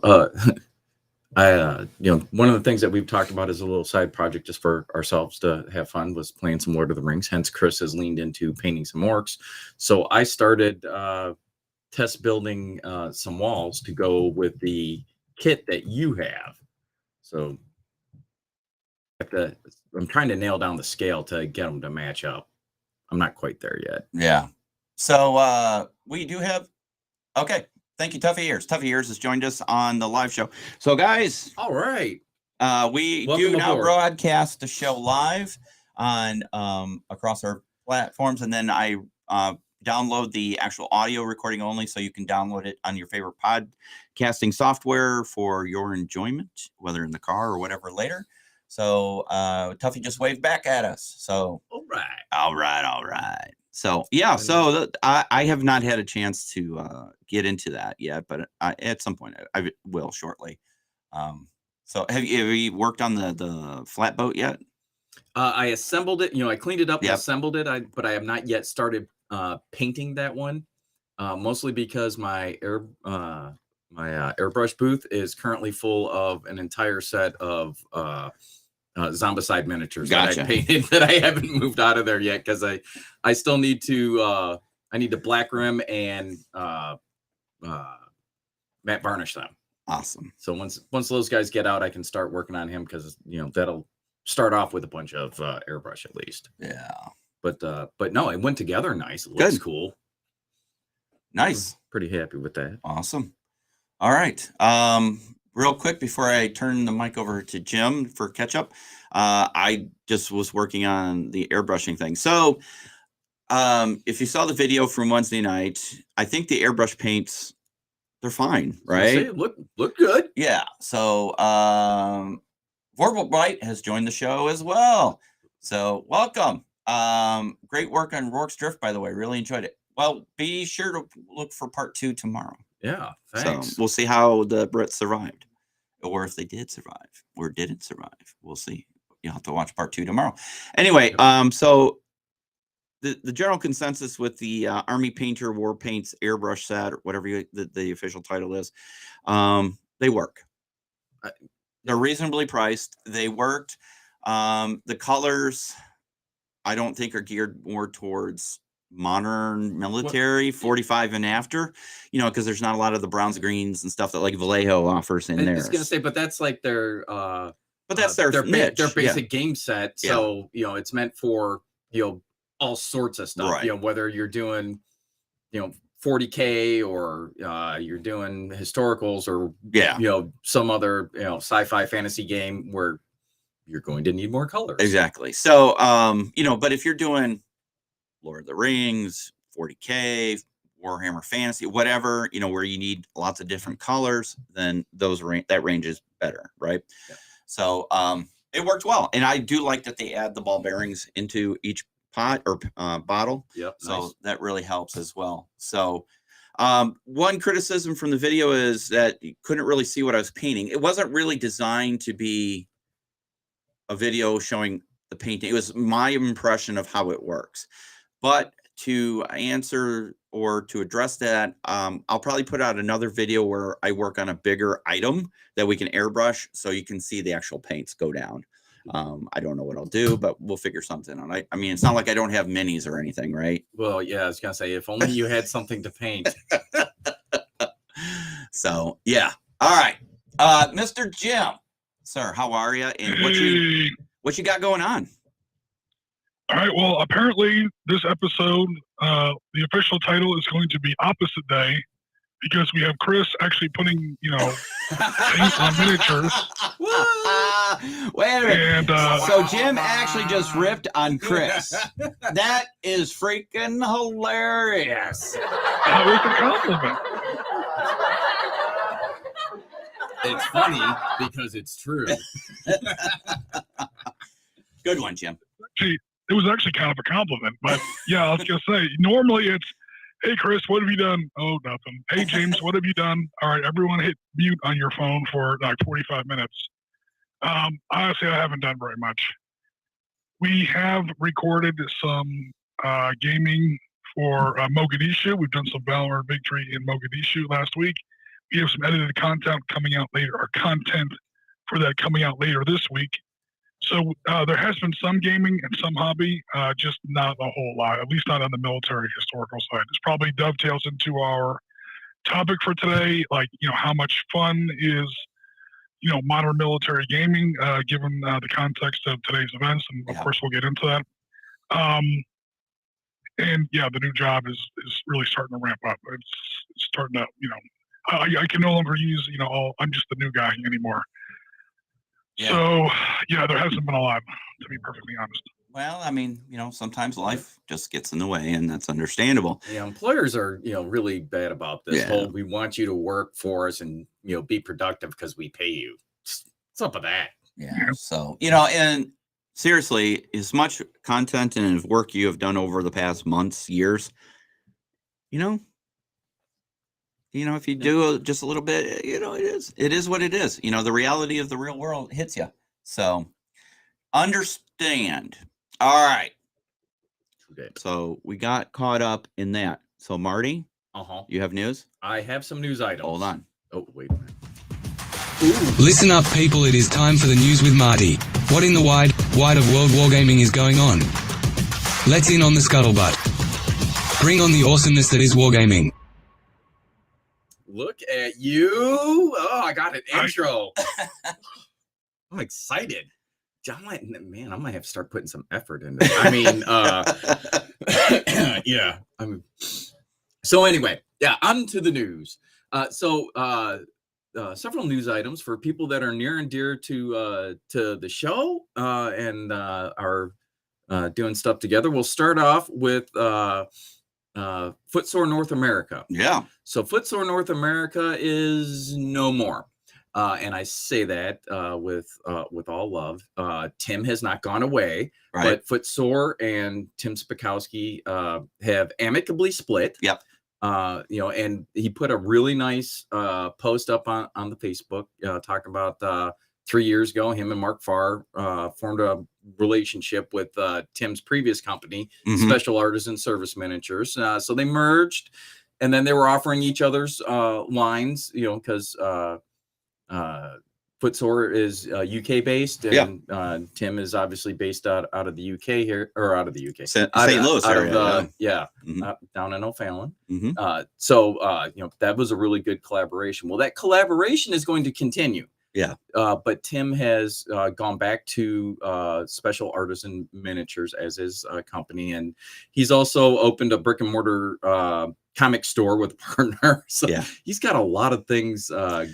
one of the things that we've talked about as a little side project just for ourselves to have fun was playing some Lord of the Rings. Hence, Chris has leaned into painting some orcs. So I started test building some walls to go with the kit that you have. So I'm trying to nail down the scale to get them to match up. I'm not quite there yet. Yeah. So we do have. Okay. Thank you, Tuffy Ears. Tuffy Ears has joined us on the live show. So, guys. All right. We do now broadcast the show live on across our platforms, and then I download the actual audio recording only, so you can download it on your favorite podcasting software for your enjoyment, whether in the car or whatever later. So Tuffy just waved back at us. So all right. So yeah, so I have not had a chance to get into that yet, but at some point I will shortly. So have you worked on the flatboat yet? I assembled it. I cleaned it up and assembled it. But I have not yet started painting that one. Mostly because my airbrush booth is currently full of an entire set of Zombicide miniatures that I painted that I haven't moved out of there yet because I still need to black rim and matte varnish them. Awesome. So once those guys get out, I can start working on him because that'll start off with a bunch of airbrush at least. Yeah. But no, it went together nice. It looks cool. Nice. Pretty happy with that. Awesome. All right. Real quick before I turn the mic over to Jim for catch up, I just was working on the airbrushing thing. So if you saw the video from Wednesday night, I think the airbrush paints, they're fine, right? Look good. Yeah. So Vorpal Bright has joined the show as well. So welcome. Great work on Rourke's Drift, by the way. Really enjoyed it. Well, be sure to look for part 2 tomorrow. Yeah, thanks. So we'll see how the Brits survived, or if they did survive or didn't survive. We'll see. You'll have to watch part 2 tomorrow. Anyway, so the general consensus with the Army Painter War Paints airbrush set, or whatever the official title is, they work. They're reasonably priced. They worked. The colors, I don't think, are geared more towards modern military 45 and after, because there's not a lot of the browns, greens, and stuff that like Vallejo offers in there. I was gonna say, but that's like their but that's their niche. Their basic game set. So it's meant for all sorts of stuff. Right. Whether you're doing 40K or you're doing historicals or some other sci-fi fantasy game where you're going to need more colors. Exactly. So but if you're doing Lord of the Rings, 40K, Warhammer Fantasy, whatever, where you need lots of different colors, then that range is better, right? Yeah. So it worked well. And I do like that they add the ball bearings into each pot or bottle. Yep. So nice. That really helps as well. So one criticism from the video is that you couldn't really see what I was painting. It wasn't really designed to be a video showing the painting. It was my impression of how it works. But to answer or to address that, I'll probably put out another video where I work on a bigger item that we can airbrush so you can see the actual paints go down. I don't know what I'll do, but we'll figure something out. I mean, it's not like I don't have minis or anything, right? Well, yeah, I was going to say, if only you had something to paint. So, yeah. All right. Mr. Jim, sir, how are you? And what you got going on? All right. Well, apparently this episode, the official title is going to be Opposite Day because we have Chris actually putting, paint on miniatures. Wait a minute. And, so Jim actually just ripped on Chris. That is freaking hilarious. That was a compliment. It's funny because it's true. Good one, Jim. Gee, it was actually kind of a compliment, but yeah, I was going to say, normally it's, hey, Chris, what have you done? Oh, nothing. Hey, James, what have you done? All right, everyone hit mute on your phone for like 45 minutes. Honestly, I haven't done very much. We have recorded some gaming for Mogadishu. We've done some Valor Victory in Mogadishu last week. we have some edited content coming out later, or content for that coming out later this week. So there has been some gaming and some hobby, just not a whole lot, at least not on the military historical side. This probably dovetails into our topic for today, like, how much fun is, modern military gaming, given the context of today's events. And of course, we'll get into that. And yeah, the new job is really starting to ramp up. It's starting to, I can no longer use, I'm just the new guy anymore. Yeah. So yeah, there hasn't been a lot, to be perfectly honest. Well, I mean, sometimes life just gets in the way, and that's understandable. Yeah, employers are, really bad about this whole, we want you to work for us and, be productive because we pay you. What's up with that? Yeah. So, and seriously, as much content and work you have done over the past months, years, if you do just a little bit, it is what it is. The reality of the real world hits you. So understand. All right. Okay. So we got caught up in that. So Marty, you have news? I have some news items. Hold on. Oh, wait a minute. Listen up, people. It is time for the news with Marty. What in the wide of world wargaming is going on? Let's in on the scuttlebutt. Bring on the awesomeness that is wargaming. Look at you. Oh, I got an intro. I'm excited. I might have to start putting some effort into it. I mean, yeah. So anyway, on to the news. Several news items for people that are near and dear to the show and are doing stuff together. We'll start off with Footsore North America. Yeah. So Footsore North America is no more. And I say that with all love. Tim has not gone away, right? But Footsore and Tim Spakowski have amicably split. Yep. And he put a really nice post up on the Facebook talking about 3 years ago, him and Mark Farr formed a relationship with Tim's previous company, Special Artisan Service Miniatures. So they merged, and then they were offering each other's lines, because Footsore is UK based, and Tim is obviously based out of the UK here, or out of the UK, St. Louis area, down in O'Fallon. So that was a really good collaboration. Well, that collaboration is going to continue. Yeah. But Tim has gone back to Special Artisan Miniatures as his company, and he's also opened a brick and mortar comic store with a partner. So he's got a lot of things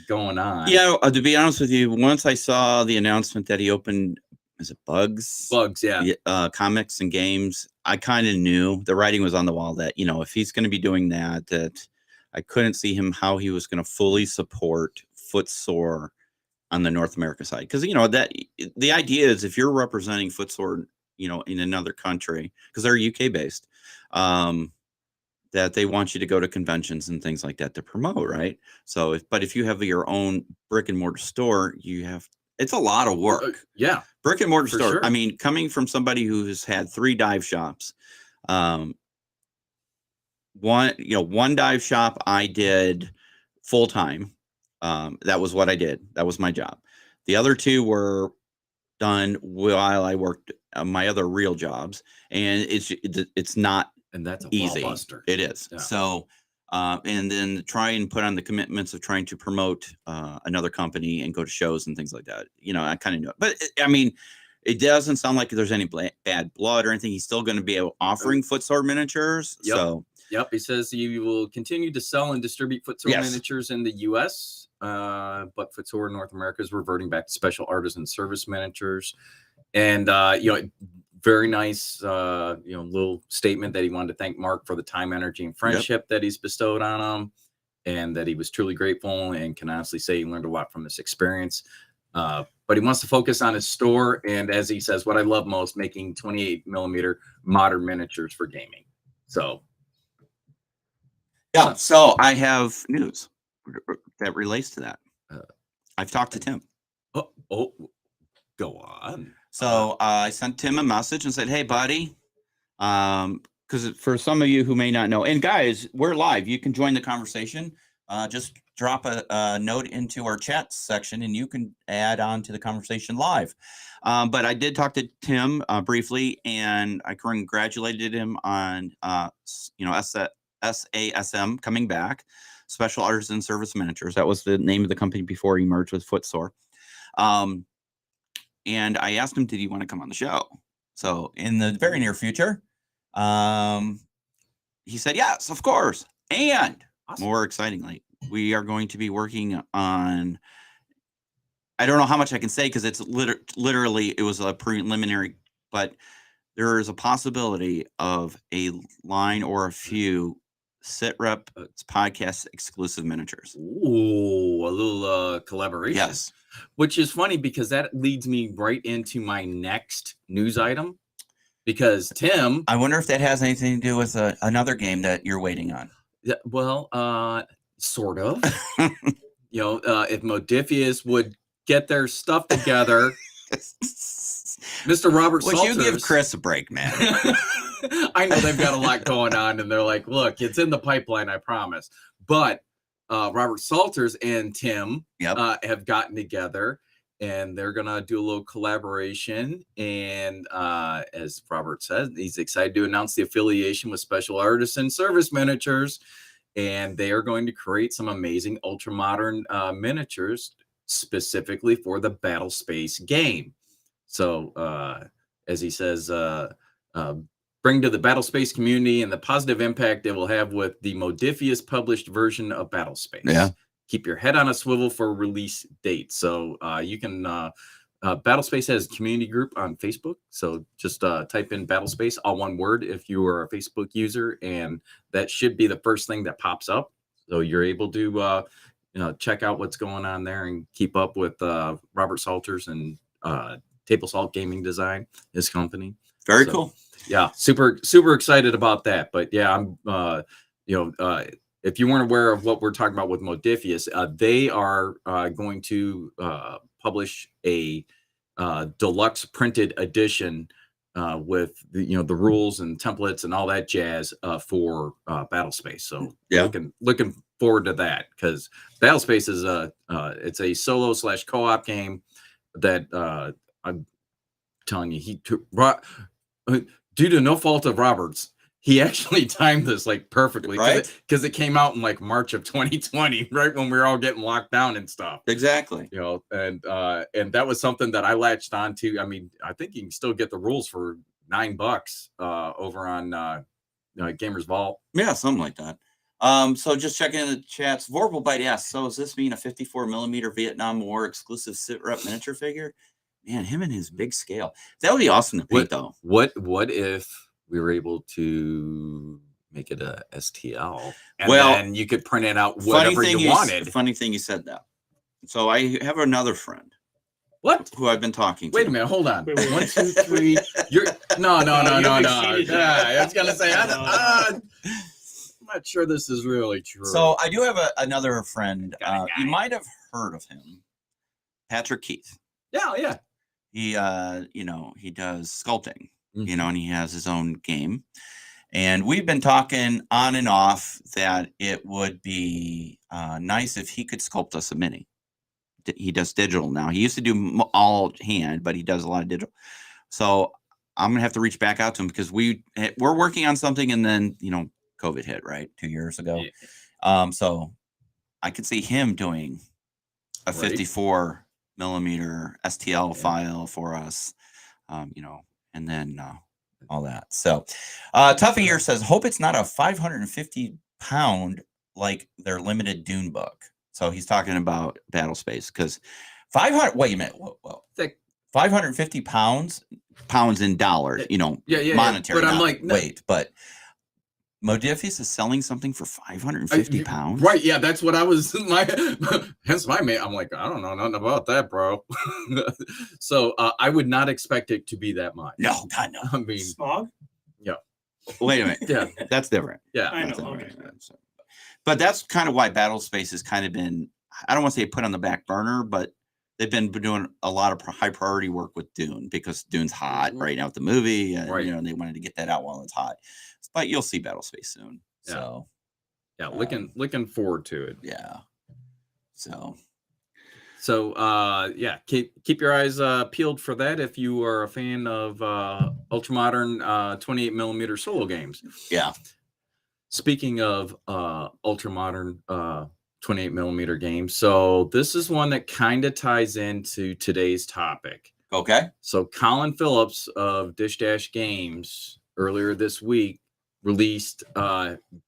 going on. Yeah, to be honest with you, once I saw the announcement that he opened, is it Bugs? Bugs, yeah. Comics and games, I kind of knew the writing was on the wall that, if he's going to be doing that I couldn't see him how he was going to fully support Footsore on the North America side. Because, that the idea is if you're representing Footsore, in another country, because they're UK based, that they want you to go to conventions and things like that to promote, right? So if you have your own brick and mortar store, it's a lot of work. Brick and mortar store. Sure. I mean, coming from somebody who has had 3 dive shops, one dive shop I did full time. That was what I did. That was my job. The other 2 were done while I worked my other real jobs, and it's not. And that's easy. Buster. It is. Yeah. So, and then try and put on the commitments of trying to promote another company and go to shows and things like that. I kind of know it. But it doesn't sound like there's any bad blood or anything. He's still going to be offering Footsore miniatures. Yep. So, he says he will continue to sell and distribute Footsore miniatures in the U.S., but Footsore North America is reverting back to Special Artisan Service Miniatures. And, very nice, little statement that he wanted to thank Mark for the time, energy, and friendship that he's bestowed on him, and that he was truly grateful and can honestly say he learned a lot from this experience. But he wants to focus on his store, and as he says, what I love most, making 28 millimeter modern miniatures for gaming. So, so I have news that relates to that. I've talked to Tim. Oh, go on. So I sent Tim a message and said, hey, buddy, because for some of you who may not know, and guys, we're live. You can join the conversation. Just drop a note into our chat section and you can add on to the conversation live. But I did talk to Tim briefly, and I congratulated him on, SASM coming back, Special Artisan Service Miniatures. That was the name of the company before he merged with Footsore. And I asked him, did he want to come on the show? So in the very near future, he said, yes, of course. And more excitingly, we are going to be working on, I don't know how much I can say because it's literally, it was a preliminary, but there is a possibility of a line or a few SITREP podcast exclusive miniatures. Ooh, a little collaboration. Yes. Which is funny because that leads me right into my next news item. Because Tim, I wonder if that has anything to do with another game that you're waiting on. yeah, well, sort of. If Modifius would get their stuff together, Mr. Robert Would Salters. you give Chris a break, man? I know they've got a lot going on, and they're like, look, it's in the pipeline, I promise. But Robert Salters and Tim have gotten together, and they're going to do a little collaboration. And as Robert said, he's excited to announce the affiliation with Special Artisan Service Miniatures. And they are going to create some amazing ultra-modern miniatures specifically for the Battle Space game. So, as he says, bring to the Battle Space community and the positive impact it will have with the Modifius published version of Battle Space. Yeah. Keep your head on a swivel for release date. So you can, Battle Space has a community group on Facebook. So just type in Battle Space, all one word, if you are a Facebook user, and that should be the first thing that pops up. So you're able to, check out what's going on there and keep up with Robert Salters and Table Salt Gaming Design, his company. Very cool. Yeah, super excited about that. But yeah, I'm if you weren't aware of what we're talking about with Modifius, they are going to publish a deluxe printed edition with the rules and templates and all that jazz for Battle Space. So looking forward to that, because Battle Space is it's a solo / co-op game that I'm telling you, he took due to no fault of Robert's, he actually timed this like perfectly, right? Because it came out in like March of 2020, right when we were all getting locked down and stuff. Exactly. And that was something that I latched onto. I mean, I think you can still get the rules for $9 over on Gamers Vault. Yeah, something like that. So just checking in the chats. Vorpal Bite asks, so does this mean a 54mm Vietnam War exclusive SITREP miniature figure? Man, him and his big scale. That would be awesome to paint, though. What if we were able to make it a STL, and then you could print it out whatever you wanted? Funny thing you said that. So I have another friend. What? Who I've been talking to. Wait a minute, hold on. Wait. 1, 2, 3. You're no. Yeah, I was gonna say I'm not sure this is really true. So I do have another friend. You might have heard of him, Patrick Keith. Yeah. He he does sculpting, and he has his own game. And we've been talking on and off that it would be nice if he could sculpt us a mini. He does digital now. He used to do all hand, but he does a lot of digital. So I'm going to have to reach back out to him, because we're working on something, and then, COVID hit, right? 2 years ago. Yeah. So I could see him doing a 54mm STL file for us, and then all that. So Tuffy here says, hope it's not a 550 pound like their limited Dune book. So he's talking about Battle Space, because 500, wait a minute, whoa. 550 pounds in dollars, monetary. But I'm like, no. Wait, but Modifius is selling something for 550 pounds? Right, yeah, that's what I was, hence my mate. I'm like, I don't know nothing about that, bro. So I would not expect it to be that much. No, God, no. I mean, Smog? Yeah. Wait a minute. Yeah, that's different. Yeah. I know, okay. But that's kind of why Battle Space has kind of been, I don't want to say put on the back burner, but they've been doing a lot of high priority work with Dune, because Dune's hot right now with the movie, and and they wanted to get that out while it's hot. But you'll see Battle Space soon. Yeah. So yeah, looking forward to it. Yeah. So yeah, keep your eyes peeled for that if you are a fan of ultramodern 28mm solo games. yeah. Speaking of ultramodern 28mm games, so this is one that kind of ties into today's topic. Okay. So Colin Phillips of Dish Dash Games earlier this week released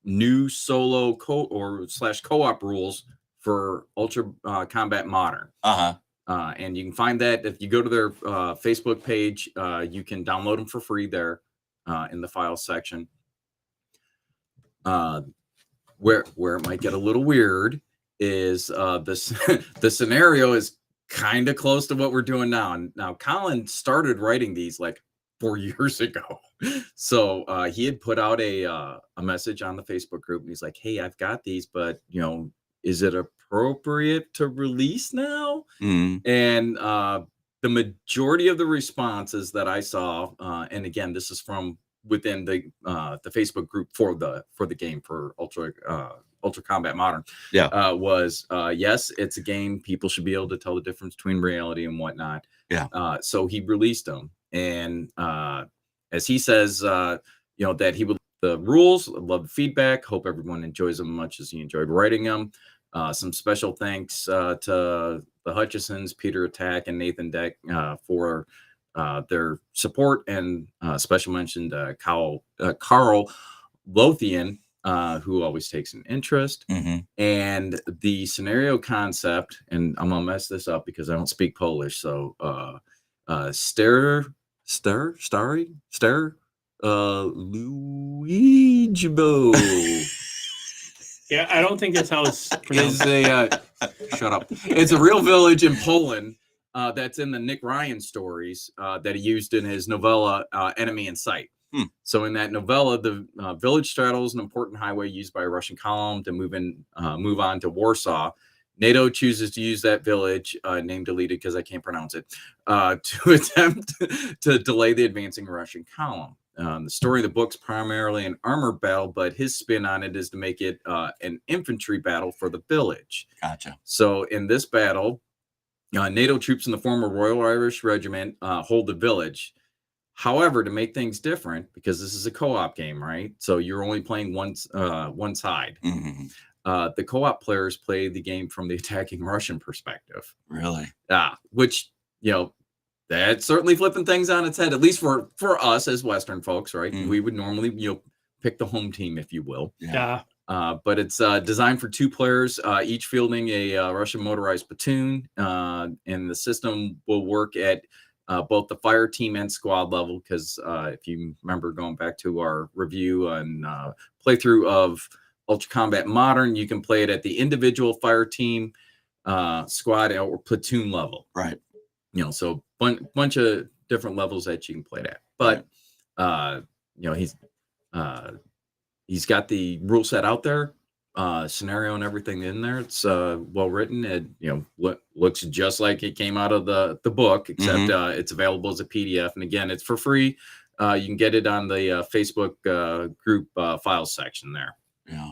new solo co-op rules for Ultra Combat Modern. And you can find that if you go to their Facebook page. You can download them for free there in the files section. Where it might get a little weird is the scenario is kind of close to what we're doing now. And now Colin started writing these like 4 years ago. So he had put out a message on the Facebook group, and he's like, "Hey, I've got these, but is it appropriate to release now?" And the majority of the responses that I saw, and again, this is from within the Facebook group for the game for Ultra Combat Modern, was yes, it's a game. People should be able to tell the difference between reality and whatnot. So he released them, and as he says, that he would the rules, love the feedback, hope everyone enjoys them as much as he enjoyed writing them. Some special thanks to the Hutchisons, Peter Attack, and Nathan Deck for their support, and special mention to Carl Lothian, who always takes an interest. And the scenario concept, and I'm gonna mess this up because I don't speak Polish, so Luigibo. Yeah, I don't think that's how it's pronounced. Shut up. It's a real village in Poland that's in the Nick Ryan stories that he used in his novella Enemy in Sight. So in that novella, the village straddles an important highway used by a Russian column to move on to Warsaw. NATO chooses to use that village, name deleted because I can't pronounce it, to attempt to delay the advancing Russian column. The story of the book's primarily an armor battle, but his spin on it is to make it an infantry battle for the village. Gotcha. So in this battle, NATO troops in the former Royal Irish Regiment hold the village. However, to make things different, because this is a co-op game, right? So you're only playing one side. The co-op players play the game from the attacking Russian perspective. Really? Which, that's certainly flipping things on its head, at least for us as Western folks, right? We would normally, pick the home team, if you will. Yeah. But it's designed for 2 players, each fielding a Russian motorized platoon. And the system will work at both the fire team and squad level, because if you remember going back to our review and playthrough of Ultra Combat Modern, you can play it at the individual fire team, squad, or platoon level. Right. So bunch of different levels that you can play it at. But he's got the rule set out there, scenario and everything in there. It's well written. It looks just like it came out of the book, except it's available as a PDF. And again, it's for free. You can get it on the Facebook group files section there. Yeah.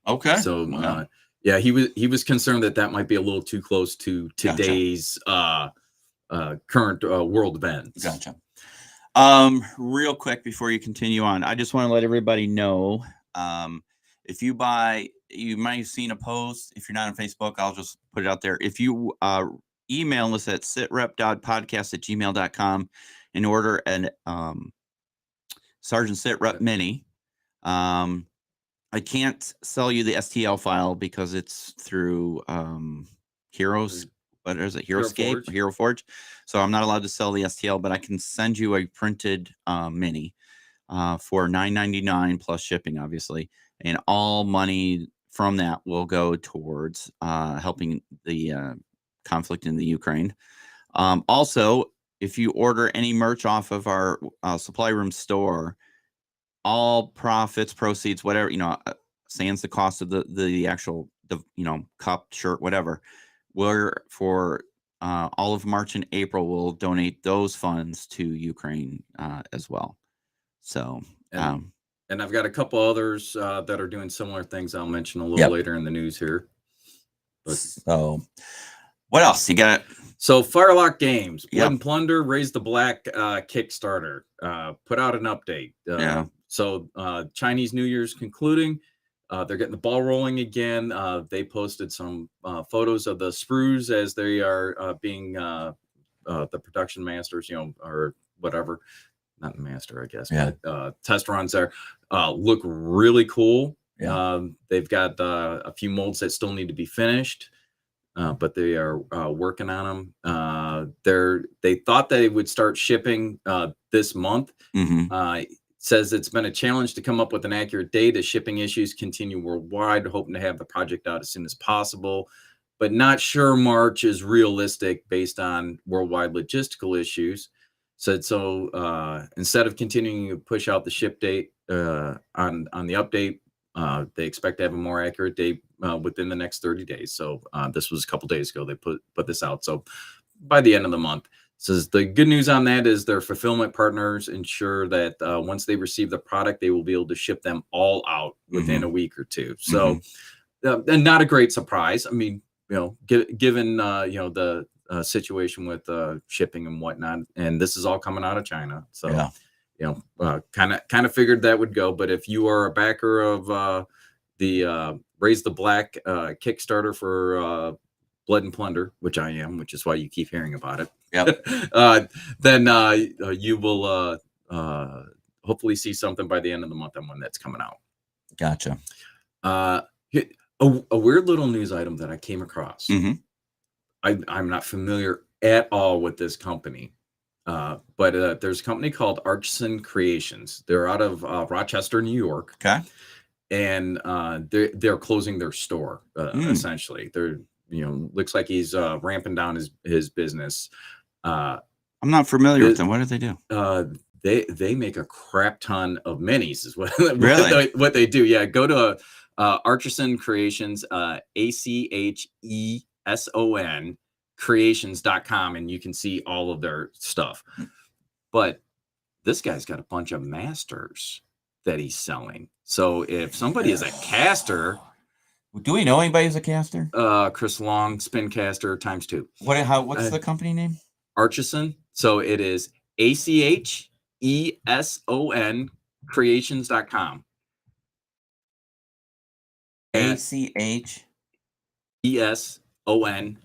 Okay. So he was concerned that might be a little too close to today's current world events. Gotcha. Real quick before you continue on, I just want to let everybody know, if you buy, you might have seen a post. If you're not on Facebook, I'll just put it out there. If you email us at sitrep.podcast@gmail.com and order an Sergeant Sitrep Mini, I can't sell you the STL file because it's through Heroes. What is it? HeroScape, Hero Forge. So I'm not allowed to sell the STL, but I can send you a printed mini for $9.99 plus shipping, obviously. And all money from that will go towards helping the conflict in the Ukraine. Also, if you order any merch off of our supply room store, all profits, proceeds, whatever, sans the cost of the actual, cup, shirt, whatever, we're for all of March and April, we'll donate those funds to Ukraine as well. So, and I've got a couple others that are doing similar things I'll mention a little later in the news here. But So, what else you got? so Firelock Games, Blood Yep. and Plunder, Raise the Black Kickstarter, put out an update. Yeah. So Chinese New Year's concluding. They're getting the ball rolling again. They posted some photos of the sprues as they are being the production masters, or whatever. Not the master, I guess. Yeah. But test runs there look really cool. Yeah. They've got a few molds that still need to be finished. But they are working on them. They thought they would start shipping this month. Mm-hmm. Says it's been a challenge to come up with an accurate date as shipping issues continue worldwide, hoping to have the project out as soon as possible, but not sure March is realistic based on worldwide logistical issues. So instead of continuing to push out the ship date on the update, they expect to have a more accurate date within the next 30 days. So this was a couple days ago they put this out. So by the end of the month. Says the good news on that is their fulfillment partners ensure that once they receive the product, they will be able to ship them all out within a week or two. So and not a great surprise. I mean, given the situation with shipping and whatnot, and this is all coming out of China. So kind of figured that would go. But if you are a backer of the Raise the Black Kickstarter for Blood and Plunder, which I am, which is why you keep hearing about it. Yep. Then you will hopefully see something by the end of the month on when that's coming out. Gotcha. A weird little news item that I came across. Mm-hmm. I'm not familiar at all with this company, but there's a company called Artisan Creations. They're out of Rochester, New York. Okay. And they're closing their store essentially. They're looks like he's ramping down his business. I'm not familiar with them. What do they do? They make a crap ton of minis is what Really? what they do. Yeah, go to Artisan Creations, ACHESON creations.com, and you can see all of their stuff. But this guy's got a bunch of masters that he's selling. So if somebody is a caster, Do we know anybody who's a caster? Chris Long, spin caster times 2. What's the company name? Artisan. So it is ACHESON creations.com. ACH ESON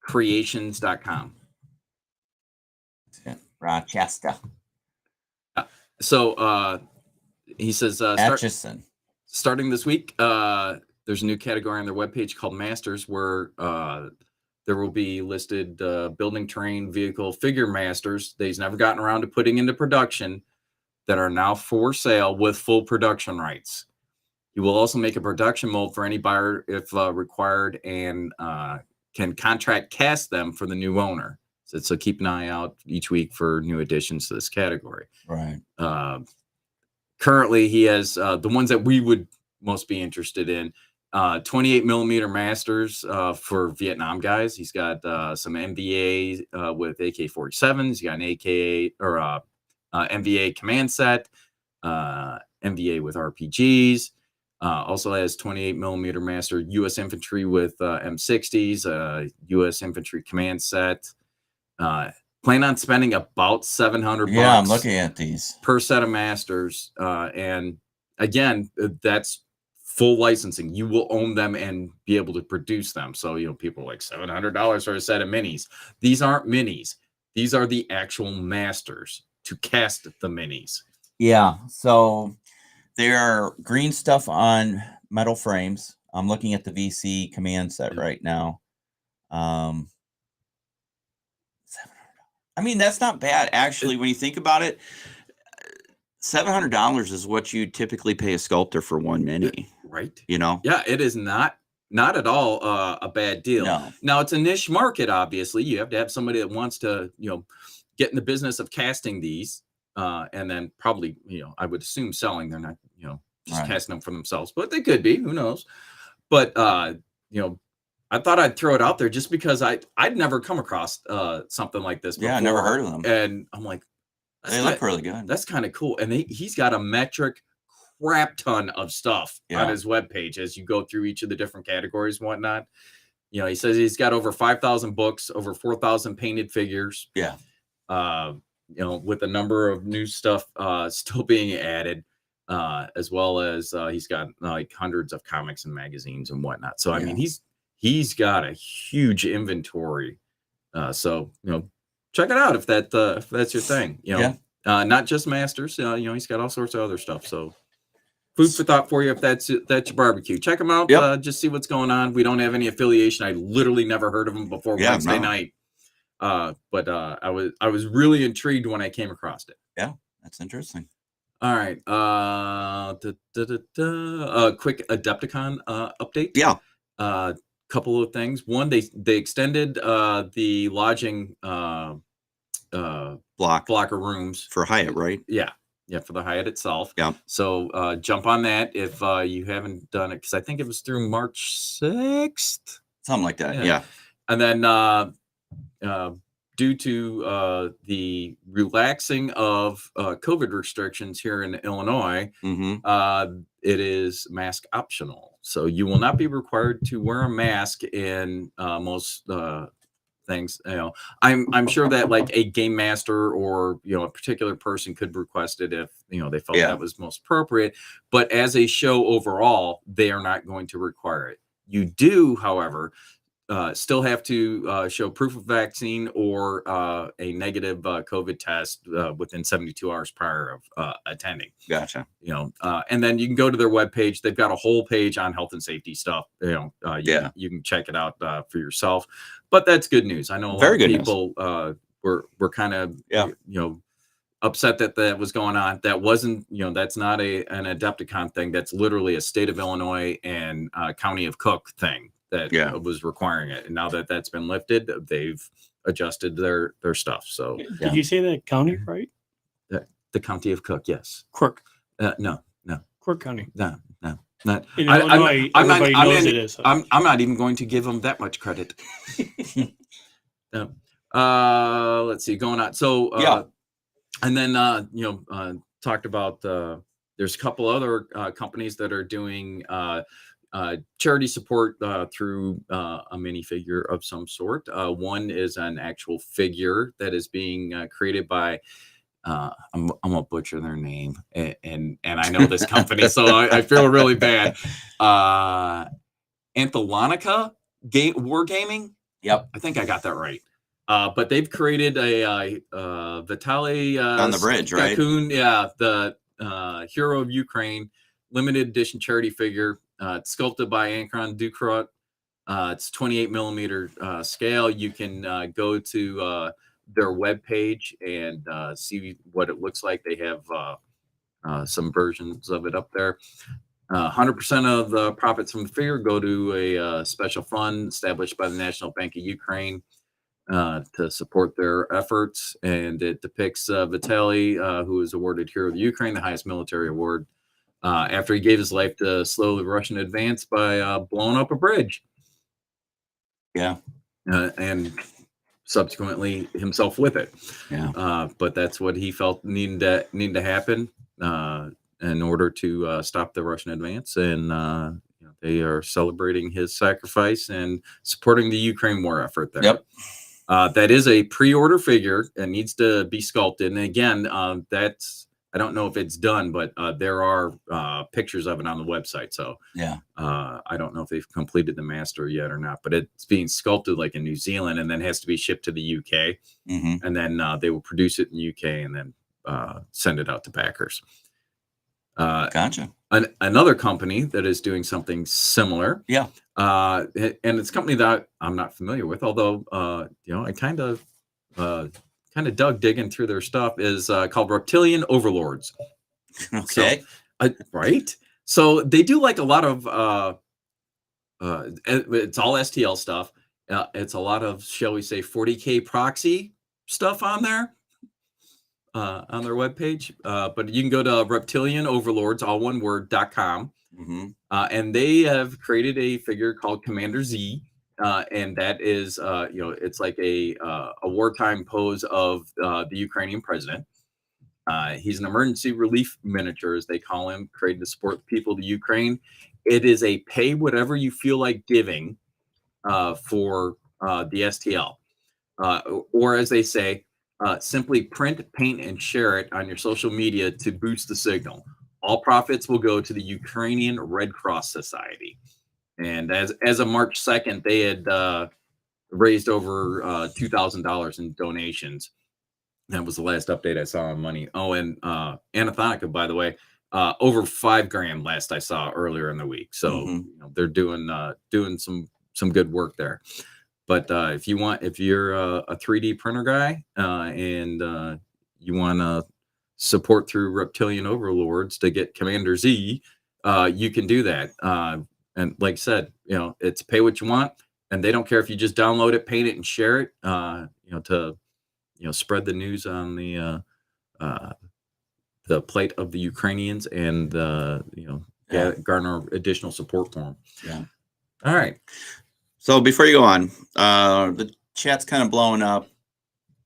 creations.com. Rochester. So he says Atchison. starting this week, there's a new category on their webpage called Masters, where there will be listed building terrain vehicle figure masters that he's never gotten around to putting into production that are now for sale with full production rights. He will also make a production mold for any buyer if required, and can contract cast them for the new owner. So keep an eye out each week for new additions to this category. Right. Currently, he has the ones that we would most be interested in. 28 millimeter masters for Vietnam guys. He's got some MVA with AK-47s. He's got an AKA or MVA command set, MVA with RPGs. Also has 28 millimeter master U.S. infantry with M60s, U.S. infantry command set. Plan on spending about $700. Yeah, I'm looking at these per set of masters, and again, that's full licensing. You will own them and be able to produce them. So people are like $700 for a set of minis. These aren't minis. These are the actual masters to cast the minis. Yeah. So there are green stuff on metal frames. I'm looking at the VC command set right now. $700. I mean, that's not bad actually when you think about it. $700 is what you typically pay a sculptor for one mini, right? Yeah, it is not at all a bad deal. No. Now it's a niche market. Obviously, you have to have somebody that wants to get in the business of casting these, and then probably I would assume selling. They're not just casting them for themselves, but they could be. Who knows? But I thought I'd throw it out there just because I'd never come across something like this before. Yeah, I never heard of them. And I'm like, they look really good. That's kind of cool. And he's got a metric crap ton of stuff on his webpage as you go through each of the different categories and whatnot. You know, he says he's got over 5,000 books, over 4,000 painted figures. Yeah. You know, with a number of new stuff still being added, as well as he's got like hundreds of comics and magazines and whatnot. So I mean, he's got a huge inventory. So you know, check it out if that's your thing. You know, not just Masters. You know, he's got all sorts of other stuff. So food for thought for you if that's your barbecue. Check him out. Just see what's going on. We don't have any affiliation. I literally never heard of him before Wednesday night. But I was really intrigued when I came across it. Yeah, that's interesting. All right. Quick Adepticon update. Yeah. Couple of things. One, they extended the lodging blocker rooms for Hyatt, right? Yeah, for the Hyatt itself. Yeah. So jump on that if you haven't done it, because I think it was through March 6th. Something like that. Yeah. And then due to the relaxing of COVID restrictions here in Illinois, it is mask optional. So you will not be required to wear a mask in most things. You know, I'm sure that like a game master or a particular person could request it if they felt that was most appropriate. But as a show overall, they are not going to require it. You do, however, still have to show proof of vaccine or a negative COVID test within 72 hours prior of attending. Gotcha. And then you can go to their webpage. They've got a whole page on health and safety stuff. You can check it out for yourself. But that's good news. I know a lot of people were kind of upset that was going on. That wasn't, that's not an Adepticon thing. That's literally a state of Illinois and county of Cook thing that was requiring it. And now that that's been lifted, they've adjusted their stuff. So did you say that county right? The county of Cook, yes. Quirk. No. Quirk County. No. Not. In Illinois, everybody knows it is. I'm not even going to give them that much credit. Let's see, going on. So and then talked about there's a couple other companies that are doing charity support through a minifigure of some sort. One is an actual figure that is being created by I'm gonna butcher their name, and I know this company, so I feel really bad. Antholonica Wargaming. Yep, I think I got that right. But they've created a Vitaly on the bridge, right? The hero of Ukraine limited edition charity figure. It's sculpted by Ankron Ducrot. It's 28 millimeter scale. You can go to their webpage and see what it looks like. They have some versions of it up there. 100% of the profits from the figure go to a special fund established by the National Bank of Ukraine to support their efforts. And it depicts Vitaly, who was awarded Hero of the Ukraine, the highest military award, after he gave his life to slow the Russian advance by blowing up a bridge. Yeah. And subsequently himself with it. Yeah. But that's what he felt needed to happen in order to stop the Russian advance. And they are celebrating his sacrifice and supporting the Ukraine war effort there. Yep. That is a pre-order figure and needs to be sculpted. And again, I don't know if it's done, but there are pictures of it on the website. So I don't know if they've completed the master yet or not, but it's being sculpted like in New Zealand and then has to be shipped to the UK. And then they will produce it in the UK and then send it out to backers. Gotcha. Another company that is doing something similar. Yeah. And it's a company that I'm not familiar with, although, I kind of dug digging through their stuff, is called Reptilian Overlords. Okay. So, right. So they do like a lot of, it's all STL stuff. It's a lot of, shall we say, 40K proxy stuff on there. On their webpage, but you can go to Reptilian Overlords, all one word, .com. And they have created a figure called Commander Z. And that is, it's like a wartime pose of the Ukrainian president. He's an emergency relief miniature, as they call him, created to support the people of the Ukraine. It is a pay whatever you feel like giving for the STL. Or as they say, simply print, paint, and share it on your social media to boost the signal. All profits will go to the Ukrainian Red Cross Society. And as of March 2nd, they had raised over $2,000 in donations. That was the last update I saw on money. Oh, and Anathonica, by the way, over $5,000 last I saw earlier in the week. So they're doing some good work there. But if you're a 3D printer guy and you want to support through Reptilian Overlords to get Commander Z, you can do that. And like I said, it's pay what you want, and they don't care if you just download it, paint it, and share it. To spread the news on the plight of the Ukrainians and garner additional support for them. Yeah. All right. So before you go on, the chat's kind of blowing up,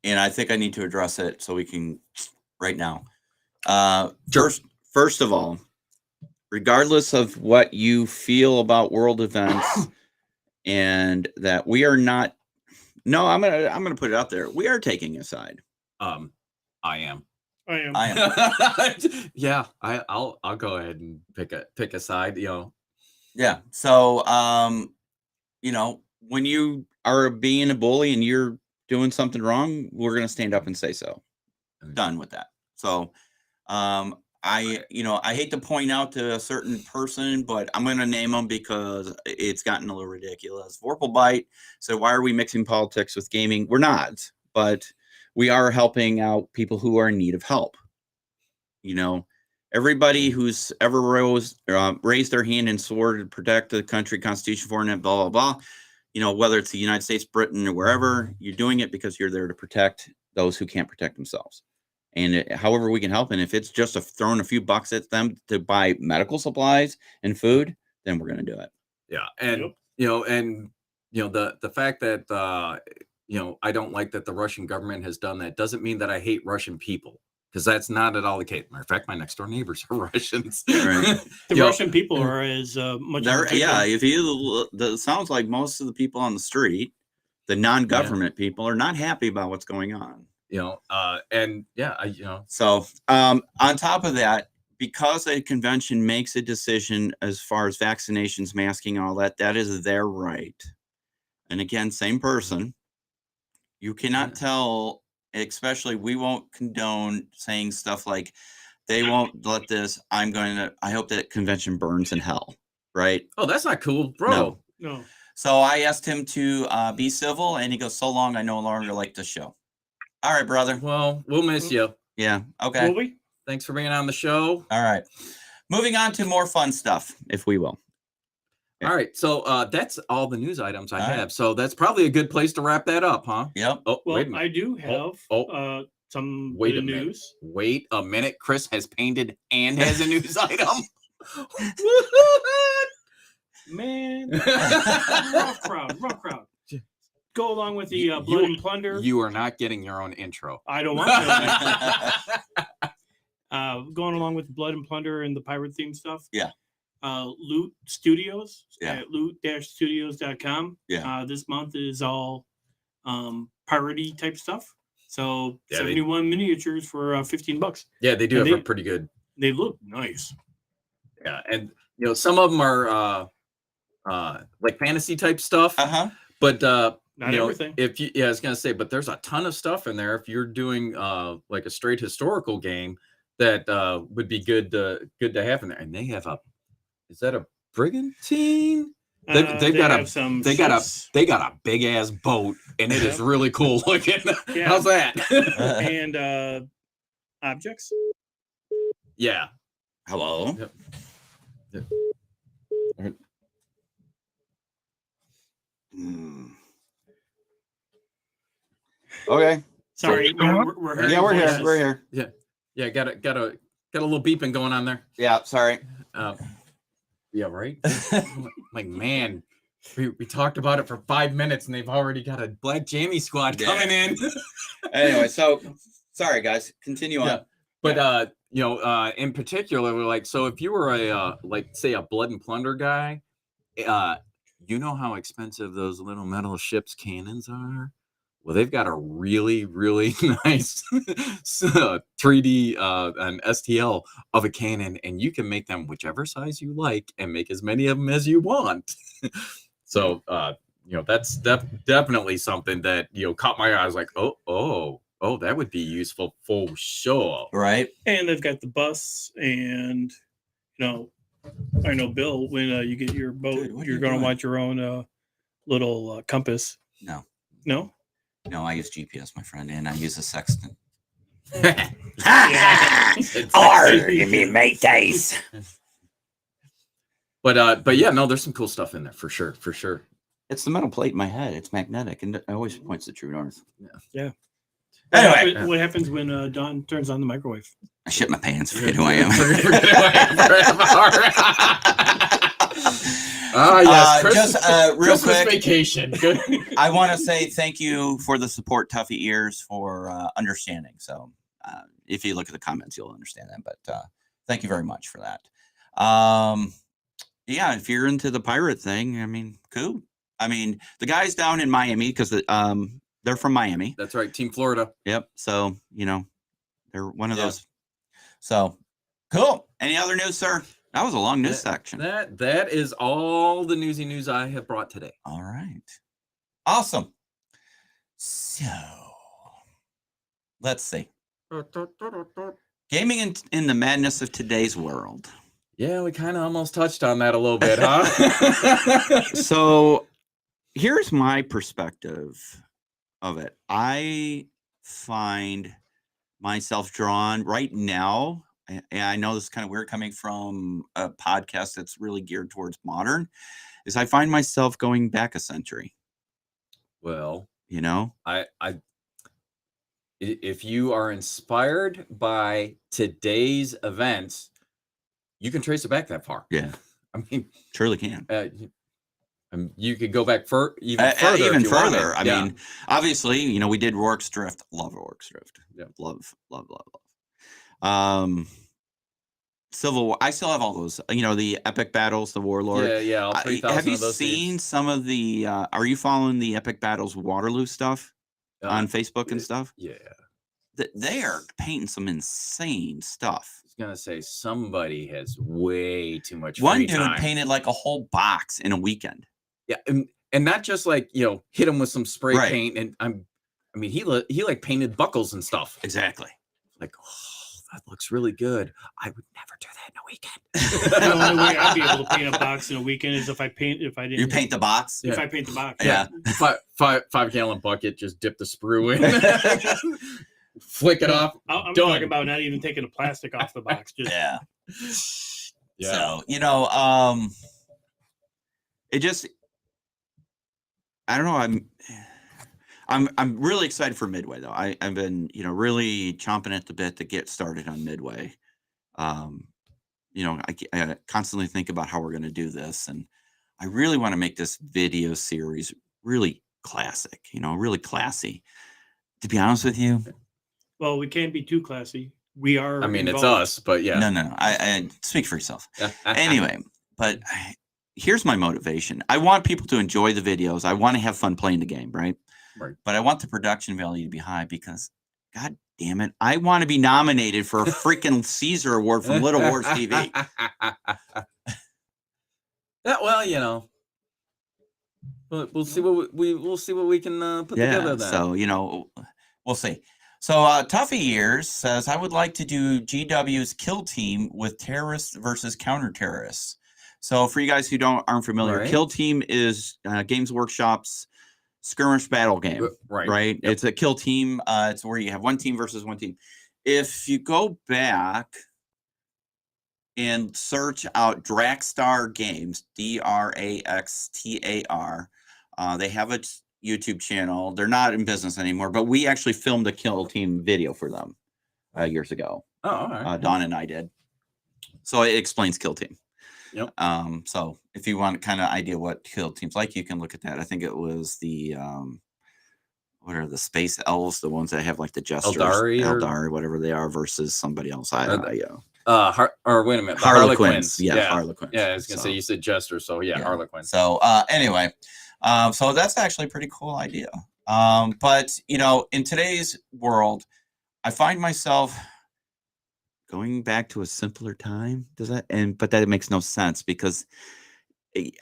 and I think I need to address it so we can right now. First of all, regardless of what you feel about world events, and that we are not. No, I'm gonna put it out there. We are taking a side. I am. Yeah, I'll go ahead and pick a side. Yeah. So when you are being a bully and you're doing something wrong, we're gonna stand up and say so. Done with that. So I hate to point out to a certain person, but I'm going to name them because it's gotten a little ridiculous. Vorpalbite said, why are we mixing politics with gaming? We're not, but we are helping out people who are in need of help. Everybody who's ever raised their hand and swore to protect the country, Constitution, foreign, and blah, blah, blah. Whether it's the United States, Britain, or wherever, you're doing it because you're there to protect those who can't protect themselves. And however we can help, and if it's just throwing a few bucks at them to buy medical supplies and food, then we're going to do it. Yeah, and the fact that I don't like that the Russian government has done that doesn't mean that I hate Russian people, because that's not at all the case. Matter of fact, my next door neighbors are Russians. Right. The Russian people are as much. Yeah, it sounds like most of the people on the street, the non-government people, are not happy about what's going on. So on top of that, because a convention makes a decision as far as vaccinations, masking, all that, that is their right. And again, same person. You cannot tell, especially we won't condone saying stuff like they won't let this. I hope that convention burns in hell. Right. Oh, that's not cool, bro. No. So I asked him to be civil, and he goes, so long, I no longer like the show. All right, brother. Well, we'll miss you. Yeah. Okay. Will we? Thanks for being on the show. All right. Moving on to more fun stuff, if we will. All right. So that's all the news items I have. So that's probably a good place to wrap that up, huh? Yep. Oh, well, wait a minute. I do have some good news. Wait a minute. Chris has painted and has a news item. Man. Rough crowd. Go along with the Blood and Plunder. You are not getting your own intro. I don't want to. Going along with Blood and Plunder and the pirate theme stuff. Yeah. Loot Studios at loot-studios.com. Yeah. This month is all piratey type stuff. So 71 miniatures for $15. Yeah, they do have a pretty good. They look nice. Yeah, and some of them are like fantasy type stuff. But not everything. I was gonna say, but there's a ton of stuff in there. If you're doing like a straight historical game, that would be good to have in there. And they have is that a brigantine? They got a big ass boat, and it is really cool looking. Yeah. How's that? And objects. Yeah. Hello. Yep. Yep. All right. Okay. Sorry, we're here. Yeah. Got a little beeping going on there. Yeah. Sorry. Yeah. Right. Like, man, we talked about it for 5 minutes, and they've already got a Black Jammy squad coming in. Anyway, so sorry guys. Continue on. But in particular, we're like, so if you were a say a Blood and Plunder guy, you know how expensive those little metal ships cannons are? Well, they've got a really, really nice 3D an STL of a cannon, and you can make them whichever size you like and make as many of them as you want. So, that's definitely something that, caught my eye. I was like, oh, that would be useful for sure. Right. And they've got the bus, and, I know, Bill, when you get your boat, Dude, you're going to want your own little compass. No. No? No, I use GPS, my friend, and I use a sextant. You mean mateys? But yeah, no, there's some cool stuff in there for sure. It's the metal plate in my head. It's magnetic, and it always points to true north. Yeah. Anyway, What happens when Don turns on the microwave? I shit my pants. Forget who I am. Yes, just real Christmas quick, vacation. Good. I want to say thank you for the support, Tuffy Ears, for understanding. So if you look at the comments, you'll understand that. But thank you very much for that. Yeah, if you're into the pirate thing, I mean, cool. I mean, the guys down in Miami, because they're from Miami. That's right, Team Florida. Yep. So they're one of those. So cool. Any other news, sir? That was a long news section. That is all the newsy news I have brought today. All right. Awesome. So let's see. Gaming in the madness of today's world. Yeah, we kind of almost touched on that a little bit, huh? So here's my perspective of it. I find myself drawn right now. And I know this is kind of weird coming from a podcast that's really geared towards modern, is I find myself going back a century. Well, if you are inspired by today's events, you can trace it back that far. Yeah. I mean, surely can. You could go back even further. I mean, obviously, we did Rorke's Drift. Love Rorke's Drift. Yeah. Love. Civil War. I still have all those. The epic battles, the Warlord. Yeah. All 3,000 have you of those seen games. some of the? Are you following the epic battles Waterloo stuff on Facebook and stuff? Yeah. They are painting some insane stuff. I was gonna say somebody has way too much. One free dude time. painted like a whole box in a weekend. Yeah, and not just like hit him with some spray paint, and he like painted buckles and stuff. Exactly. Like, that looks really good. I would never do that in a weekend. The only way I'd be able to paint a box in a weekend is if I didn't. You paint the box? If I paint the box. Yeah. 5-gallon bucket, just dip the sprue in. Flick it off. I'm talking about not even taking the plastic off the box. Just yeah. So, it just, I don't know. I'm really excited for Midway though. I've been, really chomping at the bit to get started on Midway. I constantly think about how we're going to do this, and I really want to make this video series really classic, really classy. To be honest with you. Well, we can't be too classy. We are. I mean, involved. it's us, but yeah. No. I speak for yourself. Anyway, but here's my motivation. I want people to enjoy the videos. I want to have fun playing the game, right? Right. But I want the production value to be high because, God damn it, I want to be nominated for a freaking Caesar Award from Little Wars TV. Well, we'll see what we'll see what we can put together. Then. So we'll see. So Tuffy Ears says, I would like to do GW's Kill Team with terrorists versus counter-terrorists. So for you guys who aren't familiar, Kill Team is Games Workshop's skirmish battle game. Right? Yep. It's a kill team. It's where you have one team versus one team. If you go back and search out Draxtar Games, DRAXTAR, they have a YouTube channel. They're not in business anymore, but we actually filmed a kill team video for them years ago. Oh, all right. Don and I did. So it explains kill team. Yep. So if you want kind of idea what kill teams like, you can look at that. I think it was the what are the space elves, the ones that have like the gestures, Eldari, whatever they are, versus somebody else. Or wait a minute, the Harlequins. Harlequins. Yeah, Harlequins. Yeah, I was gonna So- say you said Jester, so yeah, Harlequins. So anyway, so that's actually a pretty cool idea. But you know, in today's world, I find myself going back to a simpler time. But that makes no sense because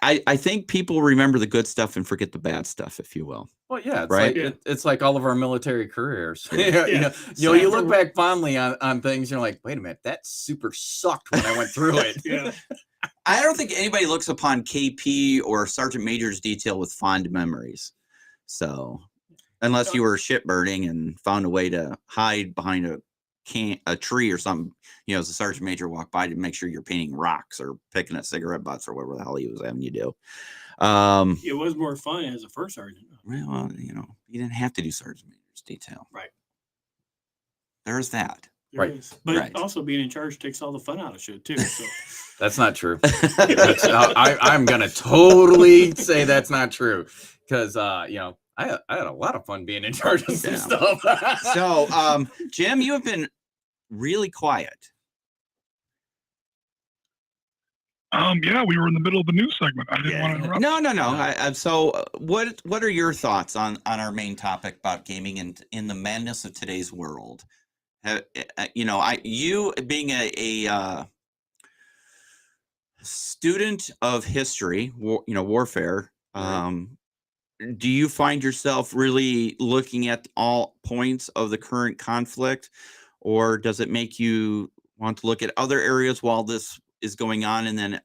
I think people remember the good stuff and forget the bad stuff, if you will. Well, yeah, it's Right? like it's like all of our military careers. Yeah. You look back fondly on things, you're like, wait a minute, that super sucked when I went through it. Yeah. I don't think anybody looks upon KP or Sergeant Major's detail with fond memories. So, unless you were shitbirding and found a way to hide behind a tree or something, you know, as the Sergeant Major walked by to make sure you're painting rocks or picking at cigarette butts or whatever the hell he was having you do. It was more fun as a first sergeant. Well, you know, you didn't have to do Sergeant Major's detail. Right. There's that. There Right. is. But Right. also being in charge takes all the fun out of shit too. So That's not true. I'm gonna totally say that's not true because you know I had a lot of fun being in charge of some Yeah. stuff. So, Jim, you have been really quiet. Yeah, we were in the middle of the news segment. I didn't want to interrupt. No. So, what are your thoughts on our main topic about gaming and in the madness of today's world? You know, you being a student of history, warfare. Do you find yourself really looking at all points of the current conflict, or does it make you want to look at other areas while this is going on and then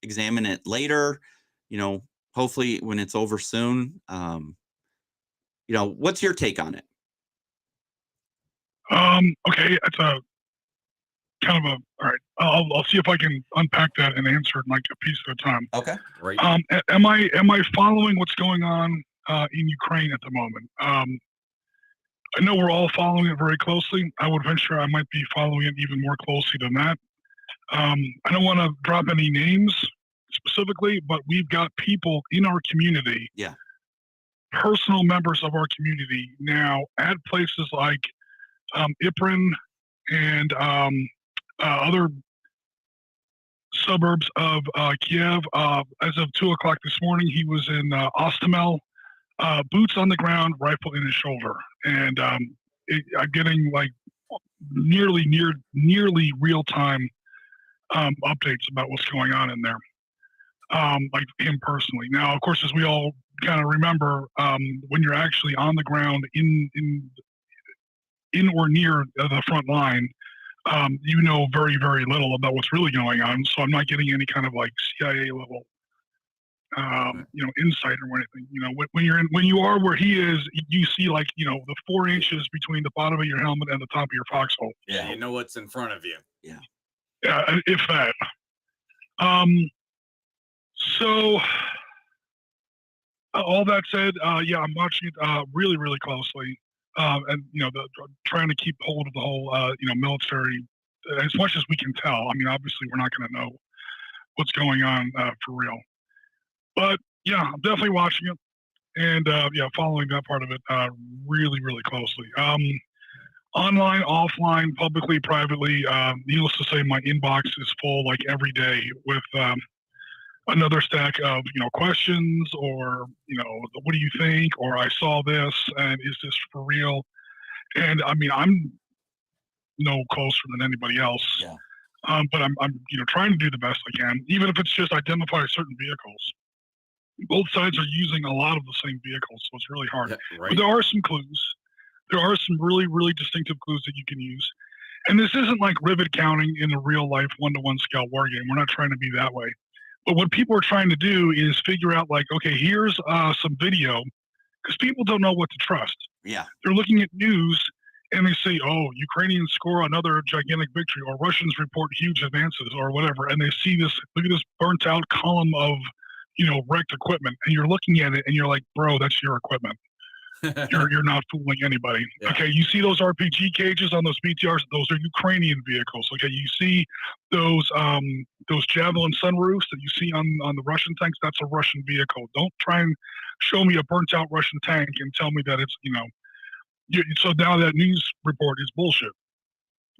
examine it later? You know, hopefully when it's over soon. You know, what's your take on it? Okay, it's a kind of all right. I'll see if I can unpack that and answer it like a piece at a time. Okay. Right. Am I following what's going on in Ukraine at the moment? I know we're all following it very closely. I would venture I might be following it even more closely than that. I don't want to drop any names specifically, but we've got people in our community, personal members of our community now at places like Ypres and other suburbs of Kiev. As of 2:00 this morning, he was in Ostomel, boots on the ground, rifle in his shoulder, and I'm getting like nearly real time updates about what's going on in there, like him personally. Now, of course, as we all kind of remember, when you're actually on the ground in or near the front line, you know very, very little about what's really going on. So I'm not getting any kind of like CIA level, insight or anything. You know, when you are where he is, you see like, you know, the 4 inches between the bottom of your helmet and the top of your foxhole. Yeah, you know what's in front of you. Yeah. Yeah, if that. So all that said, yeah, I'm watching it really, really closely. And you know, trying to keep hold of the whole, military as much as we can tell. I mean, obviously, we're not going to know what's going on for real. But yeah, I'm definitely watching it, and following that part of it really, really closely. Online, offline, publicly, privately. Needless to say, my inbox is full like every day with another stack of questions, or what do you think, or I saw this and is this for real? And I mean, I'm no closer than anybody else, but I'm trying to do the best I can, even if it's just identify certain vehicles. Both sides are using a lot of the same vehicles, so it's really hard. Yeah, right. But there are some clues. There are some really, really distinctive clues that you can use. And this isn't like rivet counting in a real life 1-to-1 scale war game. We're not trying to be that way. But what people are trying to do is figure out, like, okay, here's some video, because people don't know what to trust. Yeah. They're looking at news and they say, oh, Ukrainians score another gigantic victory, or Russians report huge advances, or whatever. And they see this, look at this burnt out column of, wrecked equipment. And you're looking at it and you're like, bro, that's your equipment. You're not fooling anybody. Yeah. Okay, you see those RPG cages on those BTRs? Those are Ukrainian vehicles. Okay, you see those Javelin sunroofs that you see on the Russian tanks? That's a Russian vehicle. Don't try and show me a burnt out Russian tank and tell me that it's so now that news report is bullshit.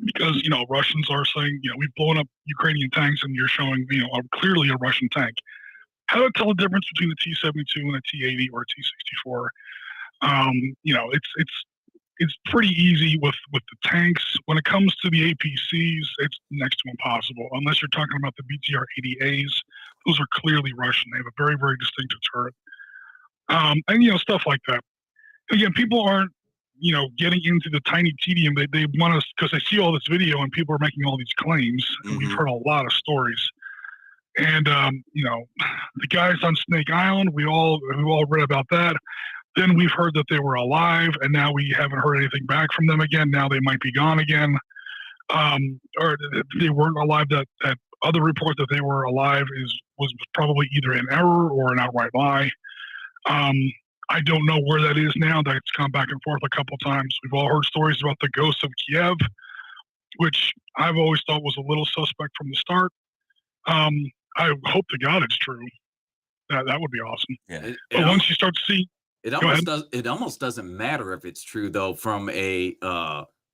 because Russians are saying we've blown up Ukrainian tanks, and you're showing clearly a Russian tank. How to tell the difference between a T-72 and a T-80 or a T-64? It's pretty easy with the tanks. When it comes to the APCs, it's next to impossible, unless you're talking about the BTR-80As. Those are clearly Russian. They have a very, very distinctive turret. And stuff like that. Again, people aren't getting into the tiny tedium. They want us, because they see all this video and people are making all these claims, and we've heard a lot of stories. And the guys on Snake Island, we all read about that. Then we've heard that they were alive, and now we haven't heard anything back from them again. Now they might be gone again, or they weren't alive. That other report that they were alive was probably either an error or an outright lie. I don't know where that is now. That's come back and forth a couple times. We've all heard stories about the ghost of Kiev, which I've always thought was a little suspect from the start. I hope to God it's true. That would be awesome. Yeah. But once you start to see, it almost doesn't matter if it's true, though, from a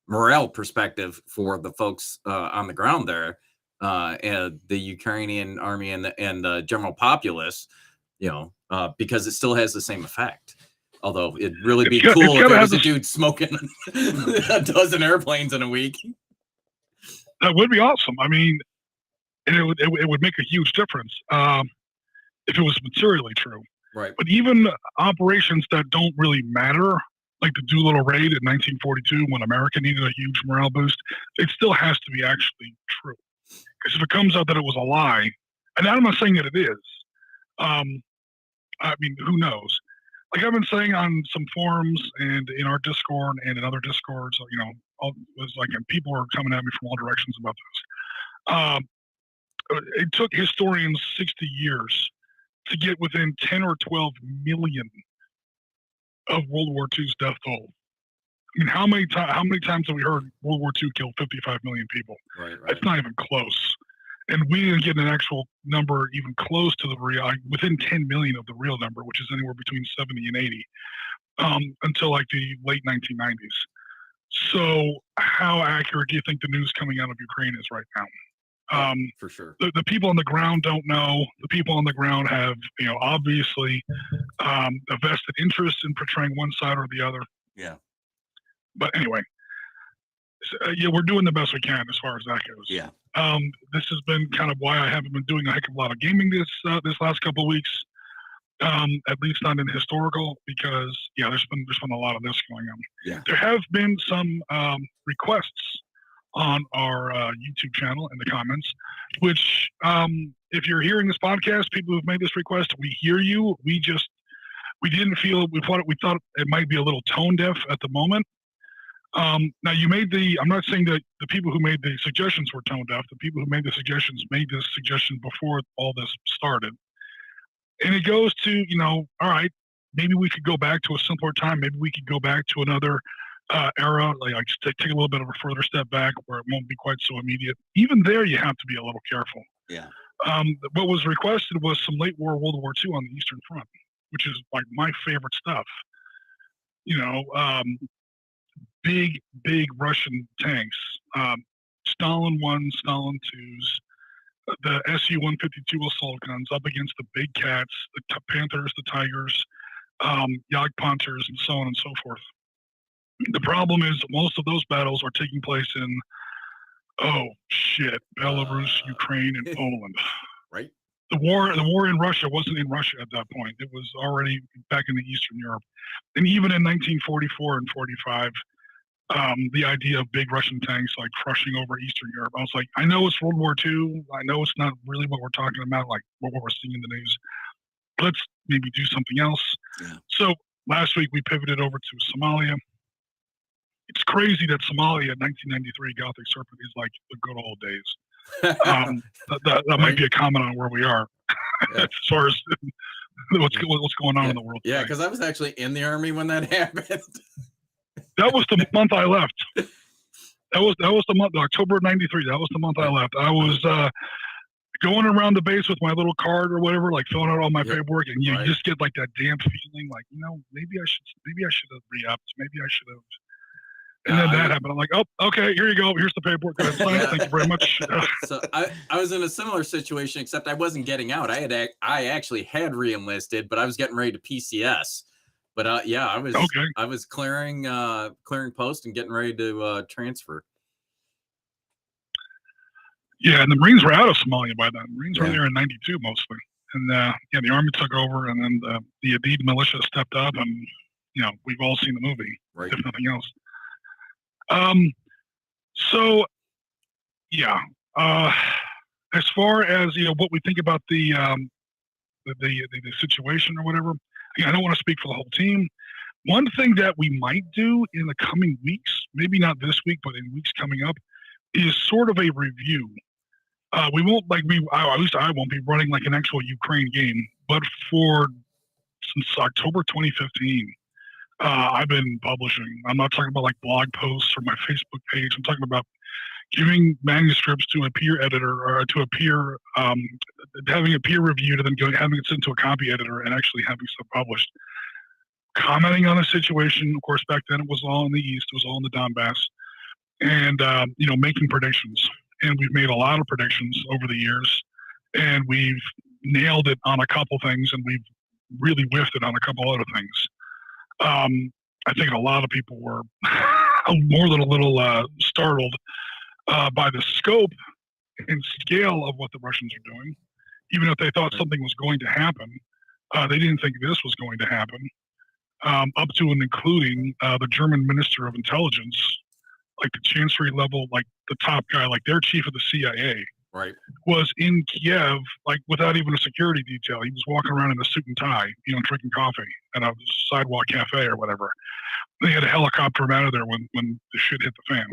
morale perspective for the folks on the ground there, and the Ukrainian army and the general populace, because it still has the same effect. Although it'd really be cool if there was a dude smoking a dozen airplanes in a week. That would be awesome. I mean, and it would make a huge difference if it was materially true. Right. But even operations that don't really matter, like the Doolittle raid in 1942, when America needed a huge morale boost, it still has to be actually true. Because if it comes out that it was a lie, and I'm not saying that it is, I mean, who knows? Like I've been saying on some forums and in our Discord and in other Discords, and people are coming at me from all directions about this. It took historians 60 years to get within 10 or 12 million of World War II's death toll. I mean, how many times have we heard World War II killed 55 million people? Right. It's not even close. And we didn't get an actual number even close to the real, within 10 million of the real number, which is anywhere between 70 and 80, until like the late 1990s. So how accurate do you think the news coming out of Ukraine is right now? For sure. The people on the ground don't know. The people on the ground have, obviously a vested interest in portraying one side or the other. Yeah. But anyway, we're doing the best we can as far as that goes. Yeah. This has been kind of why I haven't been doing a heck of a lot of gaming this last couple of weeks. At least not in historical, because there's been a lot of this going on. Yeah. There have been some requests on our YouTube channel in the comments, which if you're hearing this podcast, people who've made this request, we hear you. We didn't feel, we thought it might be a little tone deaf at the moment. Now I'm not saying that the people who made the suggestions were tone deaf. The people who made the suggestions made this suggestion before all this started. And it goes to, all right, maybe we could go back to a simpler time. Maybe we could go back to another era, like just take a little bit of a further step back where it won't be quite so immediate. Even there, you have to be a little careful. Yeah. What was requested was some late war World War II on the Eastern Front, which is like my favorite stuff. Big Russian tanks, Stalin 1, Stalin 2s, the Su-152 assault guns up against the big cats, the Panthers, the Tigers, Jagdpanzers, and so on and so forth. The problem is most of those battles are taking place in, Belarus, Ukraine, and Poland. Right. The war in Russia wasn't in Russia at that point. It was already back in the Eastern Europe. And even in 1944 and 45, the idea of big Russian tanks like crushing over Eastern Europe, I was like, I know it's World War II. I know it's not really what we're talking about, like what we're seeing in the news. Let's maybe do something else. Yeah. So last week we pivoted over to Somalia. It's crazy that Somalia in 1993 Gothic Serpent is like the good old days. That might be a comment on where we are as far as what's going on in the world. Yeah, because I was actually in the army when that happened. That was the month I left. That was the month, October '93. That was the month I left. I was going around the base with my little card or whatever, like filling out all my paperwork, and you just get like that damn feeling, like maybe I should have re-upped. Maybe I should have. And then that happened. I'm like, oh, okay, here you go. Here's the paperwork that I signed. Yeah. Thank you very much. So I was in a similar situation, except I wasn't getting out. I actually had re-enlisted, but I was getting ready to PCS. But yeah, I was clearing post and getting ready to transfer. Yeah, and the Marines were out of Somalia by then. The Marines were there in '92 mostly, and the Army took over, and then the Adid militia stepped up, and we've all seen the movie, right, if nothing else. So yeah, as far as what we think about the situation or whatever, again, I don't want to speak for the whole team. One thing that we might do in the coming weeks, maybe not this week, but in weeks coming up, is sort of a review. We won't at least I won't be running like an actual Ukraine game, but since October 2015, I've been publishing. I'm not talking about like blog posts or my Facebook page. I'm talking about giving manuscripts to a peer editor or to a peer, having a peer reviewed and then having it sent to a copy editor and actually having stuff published. Commenting on the situation. Of course, back then it was all in the East. It was all in the Donbass. And, making predictions. And we've made a lot of predictions over the years. And we've nailed it on a couple things, and we've really whiffed it on a couple other things. I think a lot of people were more than a little startled by the scope and scale of what the Russians are doing. Even if they thought something was going to happen, they didn't think this was going to happen. Up to and including the German Minister of Intelligence, like the Chancery level, like the top guy, like their chief of the CIA, right, was in Kiev, like without even a security detail. He was walking around in a suit and tie, drinking coffee at a sidewalk cafe or whatever. They had a helicopter out of there when the shit hit the fan.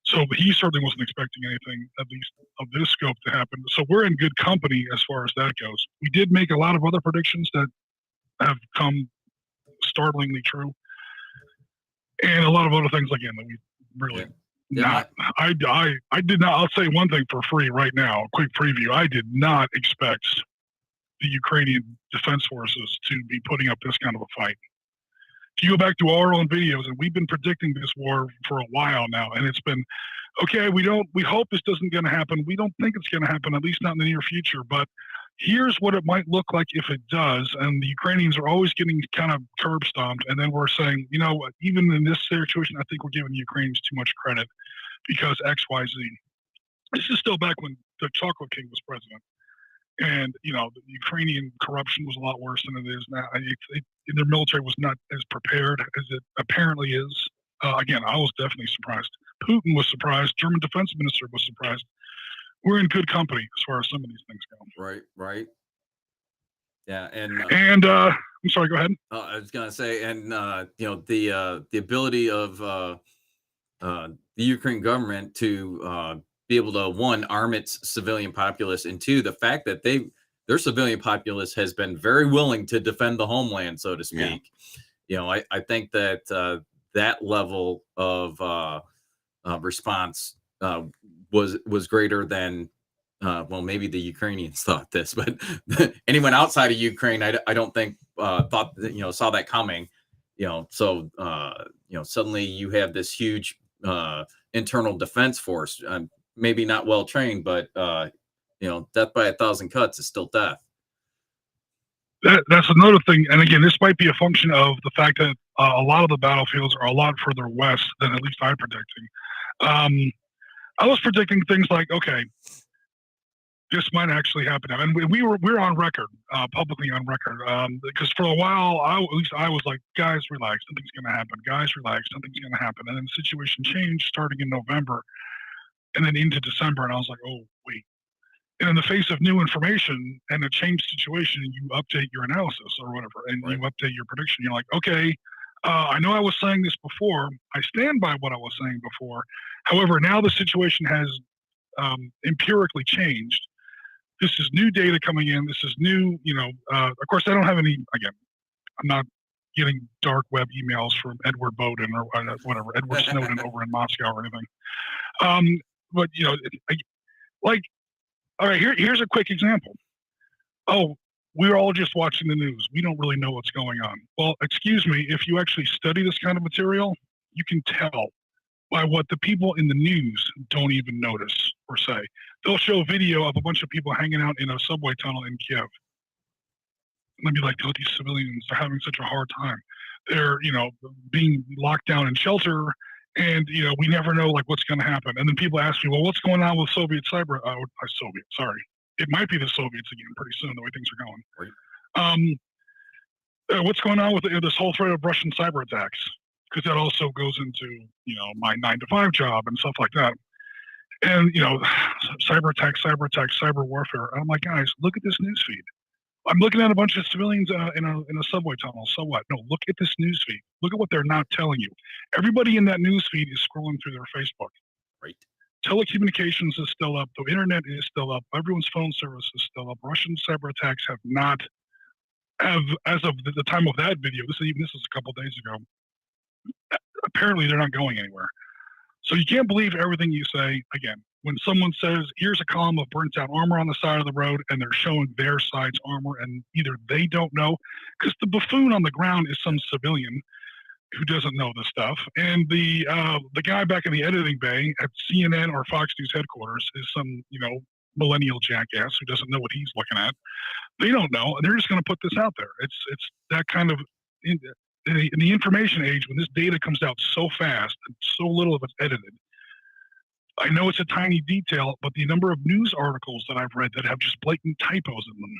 So he certainly wasn't expecting anything, at least of this scope, to happen. So we're in good company as far as that goes. We did make a lot of other predictions that have come startlingly true, and a lot of other things again that we really not. I did not. I'll say one thing for free right now. A quick preview. I did not expect the Ukrainian defense forces to be putting up this kind of a fight. If you go back to our own videos, and we've been predicting this war for a while now, and it's been okay. We hope this isn't going to happen. We don't think it's going to happen, at least not in the near future. But here's what it might look like if it does. And the Ukrainians are always getting kind of curb stomped. And then we're saying, even in this situation, I think we're giving the Ukrainians too much credit because X, Y, Z. This is still back when the Chocolate King was president. And, the Ukrainian corruption was a lot worse than it is now. Their military was not as prepared as it apparently is. Again, I was definitely surprised. Putin was surprised. German defense minister was surprised. We're in good company as far as some of these things go. Right. Yeah, and I'm sorry. Go ahead. I was gonna say, and the ability of the Ukraine government to be able to, one, arm its civilian populace, and two, the fact that their civilian populace has been very willing to defend the homeland, so to speak. Yeah. I think that that level of response was greater than maybe the Ukrainians thought this, but anyone outside of Ukraine, I don't think thought that, saw that coming. So suddenly you have this huge internal defense force, maybe not well trained, but death by 1,000 cuts is still death. That's another thing, and again, this might be a function of the fact that a lot of the battlefields are a lot further west than at least I'm predicting. I was predicting things like, okay, this might actually happen now, and we're on record, publicly on record, because for a while, at least I was like, guys, relax, something's going to happen. Guys, relax, something's going to happen. And then the situation changed starting in November, and then into December, and I was like, oh wait. And in the face of new information and a changed situation, you update your analysis or whatever, and you update your prediction. You're like, okay, I know I was saying this before. I stand by what I was saying before. However, now the situation has empirically changed. This is new data coming in. This is new, of course, I don't have any, again, I'm not getting dark web emails from Edward Snowden or whatever, Edward Snowden over in Moscow or anything. But, all right, here's a quick example. Oh, we're all just watching the news. We don't really know what's going on. Well, excuse me, if you actually study this kind of material, you can tell by what the people in the news don't even notice or say. They'll show a video of a bunch of people hanging out in a subway tunnel in Kiev. And they'll be like, oh, these civilians are having such a hard time. They're, being locked down in shelter, and, we never know, like, what's going to happen. And then people ask me, well, what's going on with Soviet cyber? It might be the Soviets again pretty soon, the way things are going. Right. What's going on with this whole threat of Russian cyber attacks? Because that also goes into, my 9-to-5 job and stuff like that. And, cyber attacks, cyber warfare. And I'm like, guys, look at this newsfeed. I'm looking at a bunch of civilians in a subway tunnel. So what? No, look at this newsfeed. Look at what they're not telling you. Everybody in that newsfeed is scrolling through their Facebook. Right. Telecommunications is still up. The internet is still up. Everyone's phone service is still up. Russian cyber attacks have, as of the time of that video, this is a couple days ago, apparently they're not going anywhere. So you can't believe everything you say. Again, when someone says, here's a column of burnt out armor on the side of the road, and they're showing their side's armor, and either they don't know, because the buffoon on the ground is some civilian who doesn't know this stuff, and the guy back in the editing bay at CNN or Fox News headquarters is some, millennial jackass who doesn't know what he's looking at. They don't know, and they're just going to put this out there. It's that kind of... In the information age, when this data comes out so fast and so little of it's edited, I know it's a tiny detail, but the number of news articles that I've read that have just blatant typos in them.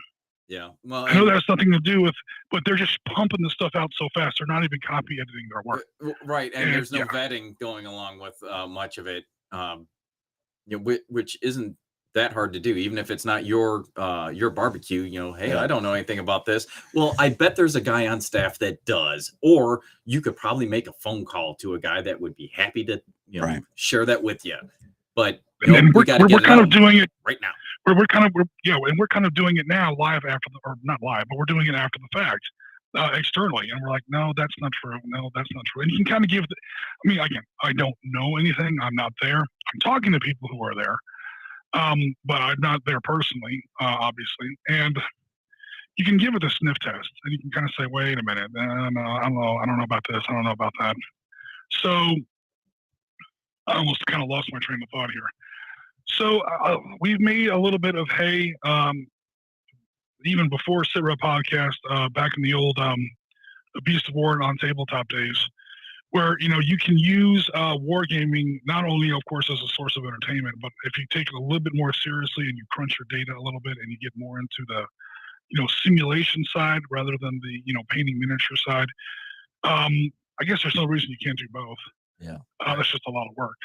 Yeah. Well, I know that has nothing to do with, but they're just pumping the stuff out so fast. They're not even copy editing their work. Right. And there's no vetting going along with much of it, which isn't that hard to do, even if it's not your barbecue. Hey, I don't know anything about this. Well, I bet there's a guy on staff that does, or you could probably make a phone call to a guy that would be happy to share that with you. But and we're kind of doing it right now. We're kind of doing it now, live or not live, but we're doing it after the fact, externally, and we're like, no, that's not true. No, that's not true. And you can kind of give. Again, I don't know anything. I'm not there. I'm talking to people who are there. But I'm not there personally, obviously. And you can give it a sniff test, and you can kind of say, wait a minute, I don't know about this, I don't know about that. So I almost kind of lost my train of thought here. So we've made a little bit of hay, even before SITREP Podcast, back in the old Beast of War and on tabletop days, where you can use wargaming not only, of course, as a source of entertainment, but if you take it a little bit more seriously and you crunch your data a little bit and you get more into the simulation side rather than the painting miniature side, I guess there's no reason you can't do both. Yeah, that's just a lot of work.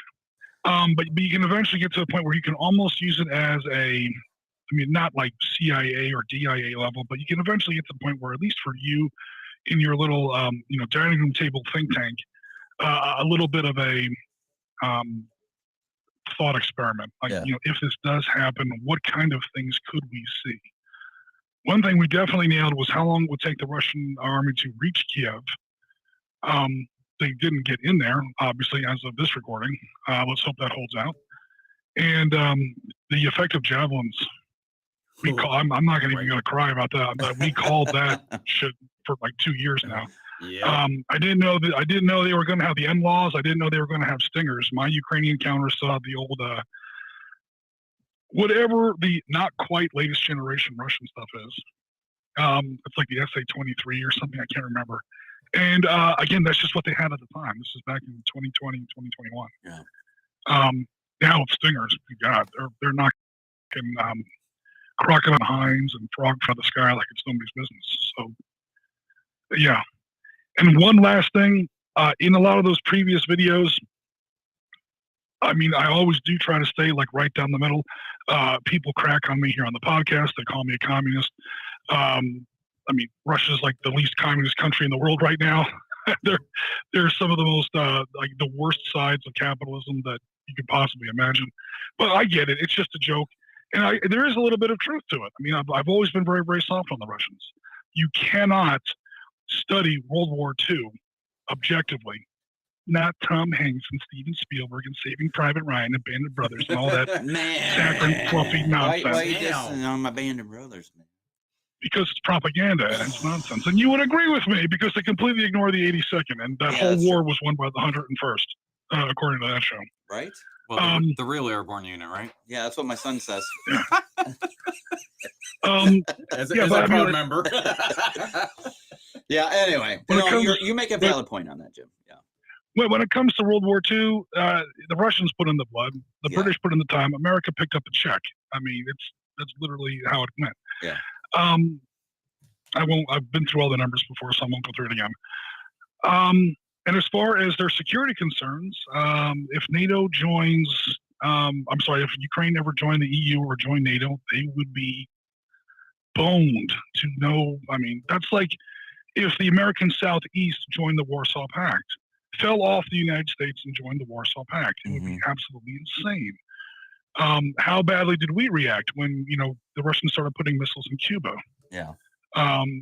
But you can eventually get to the point where you can almost use it as not like CIA or DIA level, but you can eventually get to the point where, at least for you in your little dining room table think tank, a little bit of a thought experiment. Like, if this does happen, what kind of things could we see? One thing we definitely nailed was how long it would take the Russian army to reach Kiev. They didn't get in there, obviously, as of this recording. Let's hope that holds out. And the effect of javelins. I'm not even going to cry about that, but we called that shit for like 2 years now. Yeah. I didn't know they were going to have the NLAWs. I didn't know they were going to have Stingers. My Ukrainian counter saw the old, whatever the not quite latest generation Russian stuff is. It's like the SA-23 or something. I can't remember. And again, that's just what they had at the time. This is back in 2020, 2021. Yeah. Now with Stingers, God, they're knocking crocodile hinds and frog from the sky like it's nobody's business. So, yeah. And one last thing, in a lot of those previous videos, I always do try to stay like right down the middle. People crack on me here on the podcast. They call me a communist. Russia's like the least communist country in the world right now. They're some of the most like the worst sides of capitalism that you could possibly imagine. But I get it. It's just a joke. And there is a little bit of truth to it. I've always been very, very soft on the Russians. You cannot study World War II objectively. Not Tom Hanks and Steven Spielberg and Saving Private Ryan and Band of Brothers and all that saccharine, fluffy nonsense. Why are you dissing on my Band of Brothers, man? Because it's propaganda and it's nonsense. And you would agree with me because they completely ignore the 82nd, and that whole war was won by the 101st. according to that show. Right? Well, the real airborne unit, right? Yeah, that's what my son says. As Yeah, a but I mean, proud like- member. Yeah, anyway. When it comes- You make a valid point on that, Jim. Yeah. When it comes to World War II, the Russians put in the blood, the Yeah. British put in the time, America picked up the check. I mean, that's literally how it went. Yeah. I've been through all the numbers before, so I won't go through it again. And as far as their security concerns, if NATO joins, if Ukraine ever joined the EU or joined NATO, they would be boned to no. I mean, that's like if the American Southeast joined the Warsaw Pact, fell off the United States and joined the Warsaw Pact. It would be absolutely insane. How badly did we react when, the Russians started putting missiles in Cuba? Yeah.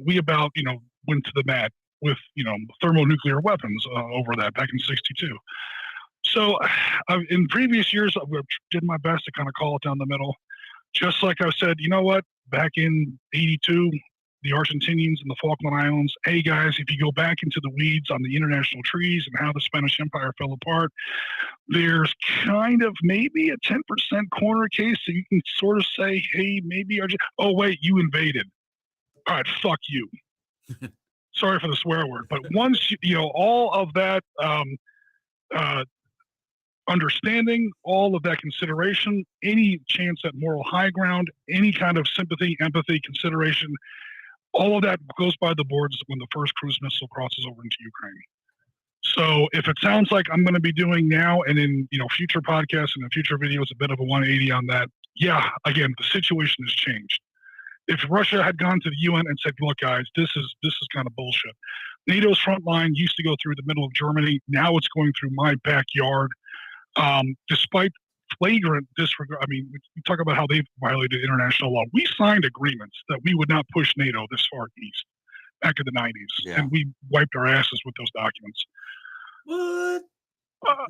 We about, went to the mat with, thermonuclear weapons over that back in '62. So in previous years, I did my best to kind of call it down the middle. Just like I said, you know what? Back in '82, the Argentinians and the Falkland Islands, hey guys, if you go back into the weeds on the international trees and how the Spanish Empire fell apart, there's kind of maybe a 10% corner case that you can sort of say, hey, maybe oh wait, you invaded. All right, fuck you. Sorry for the swear word, but once all of that understanding, all of that consideration, any chance at moral high ground, any kind of sympathy, empathy, consideration, all of that goes by the boards when the first cruise missile crosses over into Ukraine. So if it sounds like I'm going to be doing now and in future podcasts and in future videos a bit of a 180 on that, yeah, again, the situation has changed. If Russia had gone to the UN and said, look, guys, this is kind of bullshit. NATO's front line used to go through the middle of Germany. Now it's going through my backyard. Despite flagrant disregard, I mean, we talk about how they've violated international law. We signed agreements that we would not push NATO this far east back in the 90s, and we wiped our asses with those documents. What?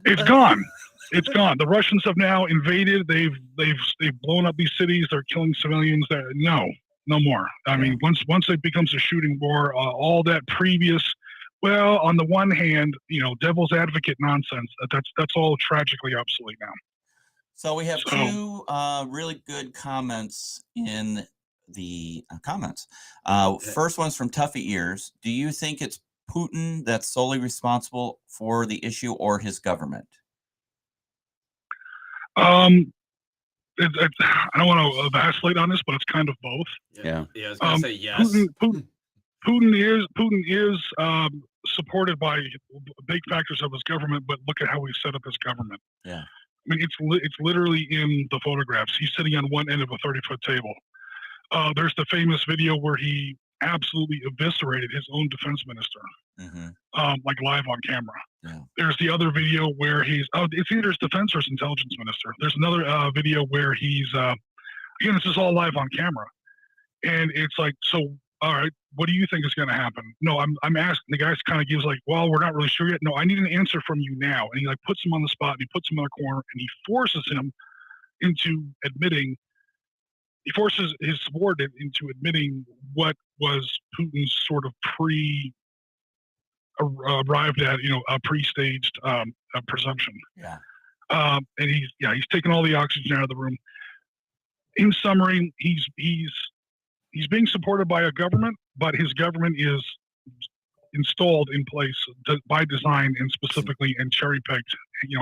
It's gone. It's gone. The Russians have now invaded. They've blown up these cities. They're killing civilians. No more. I mean, once it becomes a shooting war, all that previous, well, on the one hand, devil's advocate nonsense. That's all tragically obsolete now. So we have two really good comments in the comments. First one's from Tuffy Ears. Do you think it's Putin that's solely responsible for the issue or his government? I don't want to vacillate on this, but it's kind of both. Yeah. I was gonna say yes. Putin is supported by big factors of his government, but look at how he set up his government. Yeah. I mean, it's literally in the photographs. He's sitting on one end of a 30-foot table. There's the famous video where he absolutely eviscerated his own defense minister, like live on camera. Yeah. There's the other video where it's either his defense or his intelligence minister. There's another video where he's, again, this is all live on camera. And it's like, so, all right, what do you think is going to happen? No, I'm asking. The guy kind of gives like, well, we're not really sure yet. No, I need an answer from you now. And he like puts him on the spot and he puts him in a corner and he forces him into admitting, he forces his subordinate into admitting what was Putin's sort of arrived at, a pre-staged presumption. Yeah. And he's taken all the oxygen out of the room. In summary, he's being supported by a government, but his government is installed in place by design and specifically and cherry-picked,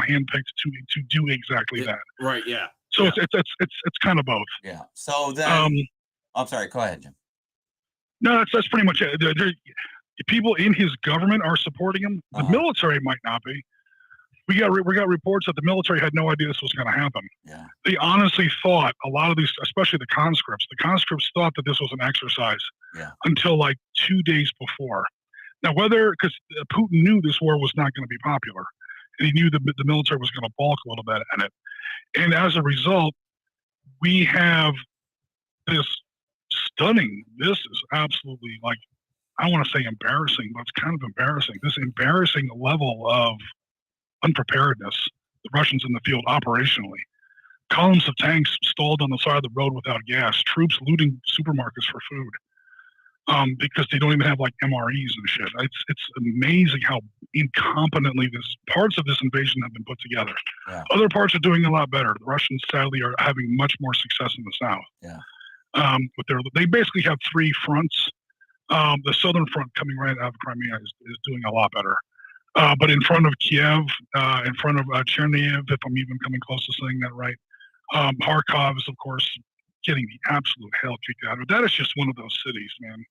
hand-picked to do exactly that. Right. Yeah. So it's kind of both. Yeah. So then, I'm sorry. Go ahead, Jim. No, that's pretty much it. People in his government are supporting him. The military might not be. We got reports that the military had no idea this was going to happen. Yeah. They honestly thought a lot of these, especially the conscripts thought that this was an exercise until like 2 days before. Now, because Putin knew this war was not going to be popular, and he knew the military was going to balk a little bit at it. And as a result, we have this this is absolutely like, I want to say embarrassing, but it's kind of embarrassing. This embarrassing level of unpreparedness, the Russians in the field operationally. Columns of tanks stalled on the side of the road without gas, troops looting supermarkets for food. because they don't even have like MREs and shit. It's amazing how incompetently parts of this invasion have been put together. Yeah. Other parts are doing a lot better. The Russians sadly are having much more success in the south. Yeah. But they basically have three fronts. The southern front coming right out of Crimea is doing a lot better. But in front of Kiev, in front of Chernihiv, if I'm even coming close to saying that right, Kharkov is of course getting the absolute hell kicked out of it. That is just one of those cities, man.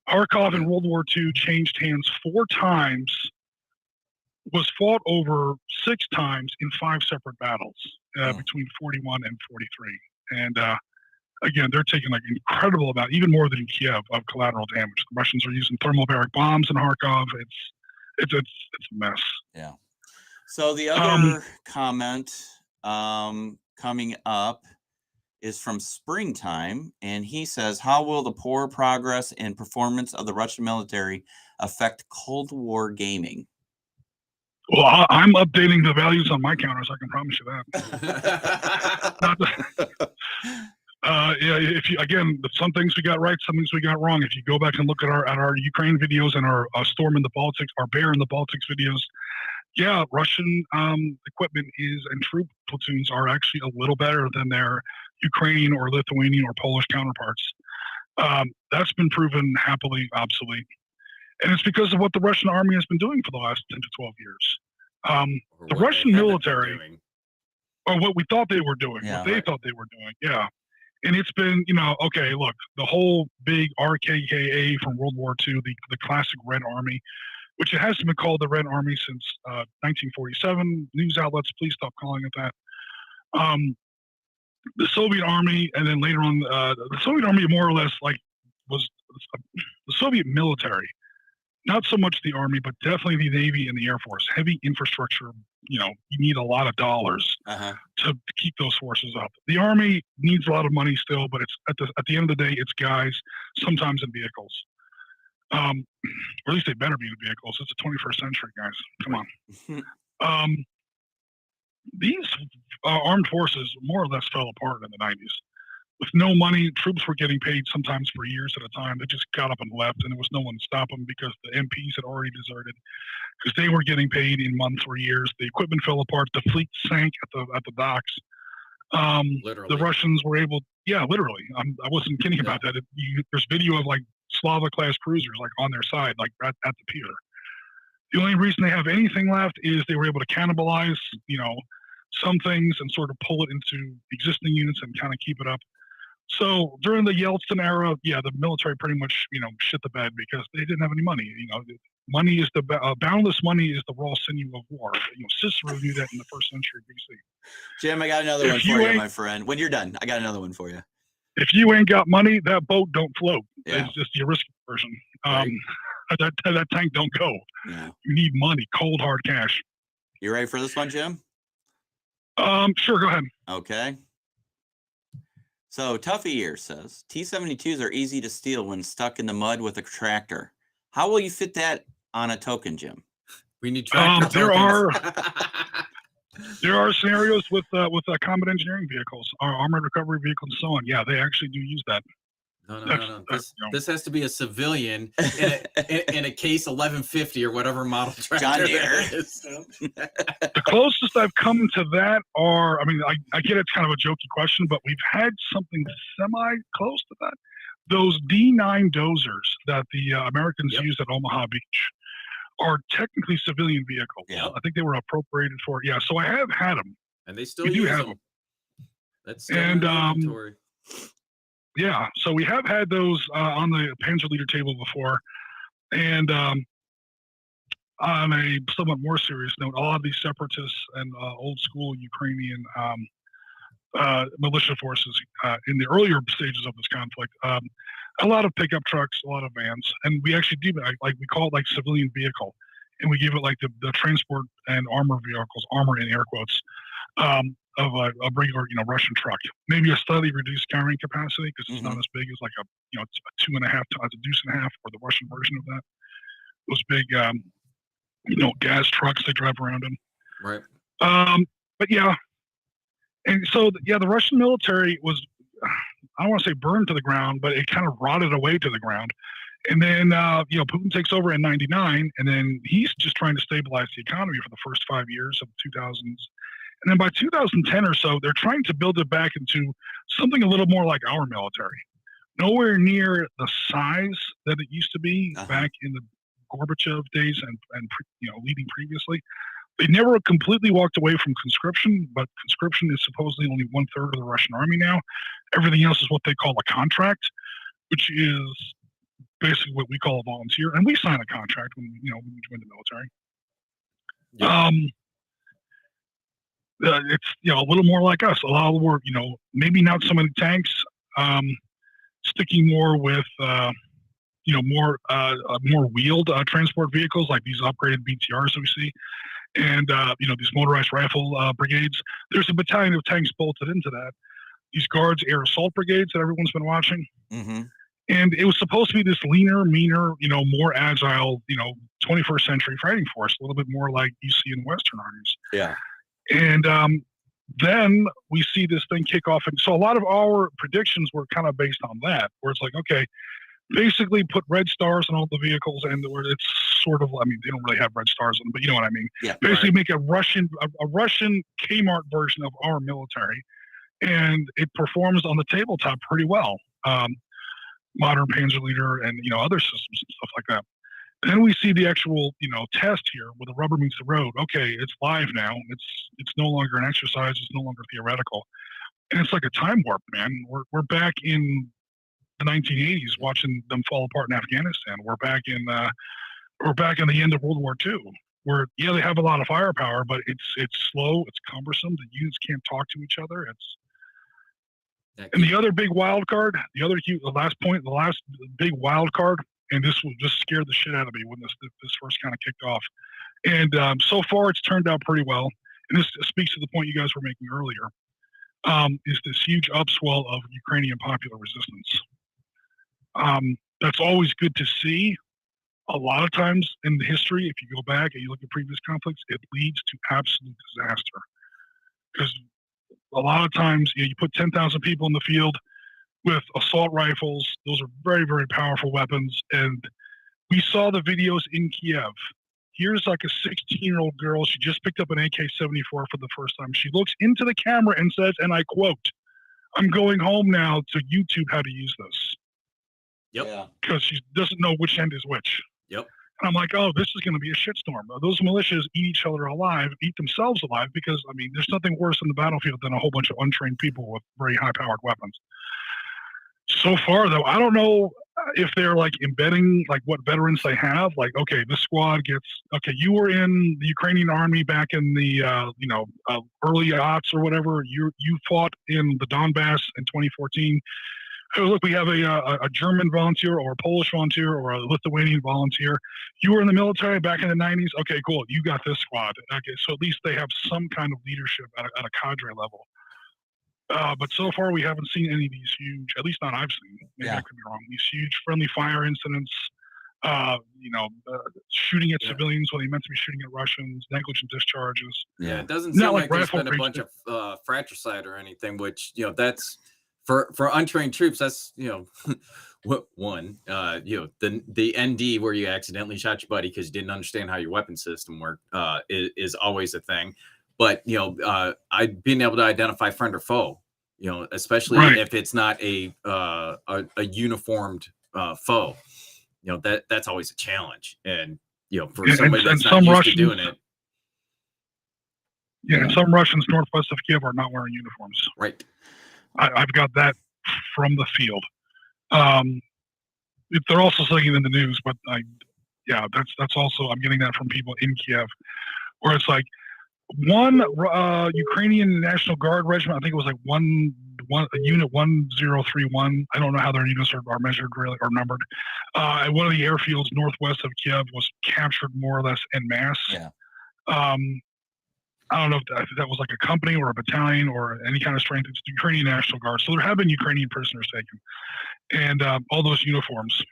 Kharkov in World War II changed hands 4 times, was fought over 6 times in 5 separate battles between 41 and 43. And again, they're taking like incredible amount, even more than in Kiev, of collateral damage. The Russians are using thermobaric bombs in Kharkov. It's a mess. Yeah. So the other comment coming up is from Springtime, and he says, how will the poor progress and performance of the Russian military affect Cold War gaming? Well, I'm updating the values on my counters. I can promise you that. Yeah, if you, again, some things we got right, some things we got wrong. If you go back and look at our Ukraine videos and our Storm in the Baltics, our Bear in the Baltics videos, yeah, Russian equipment and troop platoons are actually a little better than their Ukrainian or Lithuanian or Polish counterparts. That's been proven happily obsolete. And it's because of what the Russian army has been doing for the last 10 to 12 years. The Russian military, or what we thought they were doing, what they thought they were doing, yeah. And it's been, okay, look, the whole big RKKA from World War II, the classic Red Army, which it hasn't been called the Red Army since 1947. News outlets, please stop calling it that. The Soviet Army, and then later on, the Soviet Army more or less was the Soviet military. Not so much the Army, but definitely the Navy and the Air Force. Heavy infrastructure, you need a lot of dollars to keep those forces up. The Army needs a lot of money still, but it's at the end of the day, it's guys, sometimes in vehicles. Or at least they better be in vehicles. It's the 21st century, guys. Come on. These armed forces more or less fell apart in the 90s. With no money, troops were getting paid sometimes for years at a time. They just got up and left, and there was no one to stop them because the MPs had already deserted. Because they were getting paid in months or years. The equipment fell apart. The fleet sank at the docks. The Russians were able, literally. I wasn't kidding about that. There's video of Slava class cruisers on their side, at the pier. The only reason they have anything left is they were able to cannibalize, some things and sort of pull it into existing units and kind of keep it up. So during the Yeltsin era, the military pretty much, shit the bed because they didn't have any money. Money is boundless money is the raw sinew of war. Cicero knew that in the 1st century BC. Jim, I got another one for you, my friend. When you're done, I got another one for you. If you ain't got money, that boat don't float. Yeah. It's just the risky version. Right. That tank don't go. Yeah. You need money, cold hard cash. You ready for this one, Jim? Sure, go ahead. Okay. So Tuffy Ear says T-72s are easy to steal when stuck in the mud with a tractor. How will you fit that on a token, Jim? We need tractor There are scenarios with combat engineering vehicles, armored recovery vehicles, and so on. Yeah, they actually do use that. No. This has to be a civilian in a case 1150 or whatever model tractor John Deere. is. The closest I've come to that are, I get it's kind of a jokey question, but we've had something semi-close to that. Those D9 dozers that the Americans used at Omaha Beach are technically civilian vehicles. Yep. I think they were appropriated for it. Yeah, so I have had them. And they still use them. That's still in the inventory. Yeah, so we have had those on the Panzer Leader table before. And on a somewhat more serious note, a lot of these separatists and old school Ukrainian militia forces in the earlier stages of this conflict, a lot of pickup trucks, a lot of vans. And we actually do, we call it civilian vehicle. And we give it the transport and armor vehicles, armor in air quotes, of a regular, Russian truck. Maybe a slightly reduced carrying capacity because it's not as big as a 2.5 tons, a deuce and a half, or the Russian version of that. Those big, gas trucks they drive around in. Right. But yeah, and so the Russian military was I don't want to say burned to the ground, but it kind of rotted away to the ground. And then, Putin takes over in 99, and then he's just trying to stabilize the economy for the first 5 years of the 2000s. And then by 2010 or so, they're trying to build it back into something a little more like our military. Nowhere near the size that it used to be back in the Gorbachev days and leading previously. They never completely walked away from conscription, but conscription is supposedly only 1/3 of the Russian army now. Everything else is what they call a contract, which is basically what we call a volunteer. And we sign a contract when we join the military. Yeah. It's a little more like us. A lot of the work, maybe not so many tanks, sticking more with more wheeled transport vehicles like these upgraded BTRs that we see. And, these motorized rifle brigades. There's a battalion of tanks bolted into that. These Guards air assault brigades that everyone's been watching. Mm-hmm. And it was supposed to be this leaner, meaner, more agile, 21st century fighting force, a little bit more like you see in Western armies. Yeah. And then we see this thing kick off. And so a lot of our predictions were kind of based on that, where it's like, okay, basically put red stars on all the vehicles, and where it's sort of, they don't really have red stars on them, but you know what I mean. Yeah, basically make a Russian Kmart version of our military, and it performs on the tabletop pretty well. Modern Panzer Leader and other systems and stuff like that. And then we see the actual test here where the rubber meets the road. Okay, it's live now. It's no longer an exercise. It's no longer theoretical, and it's like a time warp, man. We're back in the 1980s, watching them fall apart in Afghanistan. We're back in the end of World War II, where they have a lot of firepower, but it's slow, it's cumbersome. The units can't talk to each other. And the other big wild card, the last big wild card, and this will just scare the shit out of me when this first kind of kicked off. And so far, it's turned out pretty well. And this speaks to the point you guys were making earlier. Is this huge upswell of Ukrainian popular resistance. That's always good to see. A lot of times in the history, if you go back and you look at previous conflicts, it leads to absolute disaster. Because a lot of times, you put 10,000 people in the field with assault rifles. Those are very, very powerful weapons. And we saw the videos in Kiev. Here's like a 16-year-old girl. She just picked up an AK-74 for the first time. She looks into the camera and says, and I quote, "I'm going home now to YouTube how to use this." Yep. Yeah. Because she doesn't know which end is which. Yep. And I'm like, oh, this is going to be a shitstorm. Those militias eat each other alive, eat themselves alive, because, there's nothing worse in the battlefield than a whole bunch of untrained people with very high-powered weapons. So far, though, I don't know if they're, embedding, what veterans they have. Okay, this squad gets, you were in the Ukrainian army back in the, early aughts or whatever. You fought in the Donbass in 2014. Oh, look, we have a German volunteer or a Polish volunteer or a Lithuanian volunteer. You were in the military back in the 90s. Okay, cool. You got this squad. Okay, so at least they have some kind of leadership at a cadre level. But so far, we haven't seen any of these huge, at least not I've seen. Maybe I could be wrong. These huge friendly fire incidents, shooting at civilians when they meant to be shooting at Russians, negligent discharges. Yeah, it doesn't seem like there's been a bunch of fratricide or anything, which, that's for untrained troops. That's, one, the ND where you accidentally shot your buddy because you didn't understand how your weapon system worked is always a thing. But, being able to identify friend or foe, especially if it's not a uniformed foe, that's always a challenge. And, for somebody that's not used to doing it. Yeah, and some Russians northwest of Kiev are not wearing uniforms. Right. I've got that from the field. They're also saying it in the news, but that's also, I'm getting that from people in Kiev, where it's like one Ukrainian National Guard regiment. I think it was unit 1031. I don't know how their units are measured really or numbered. At one of the airfields northwest of Kiev was captured more or less en masse. Yeah. I don't know if that was like a company or a battalion or any kind of strength. It's the Ukrainian National Guard. So there have been Ukrainian prisoners taken. And all those uniforms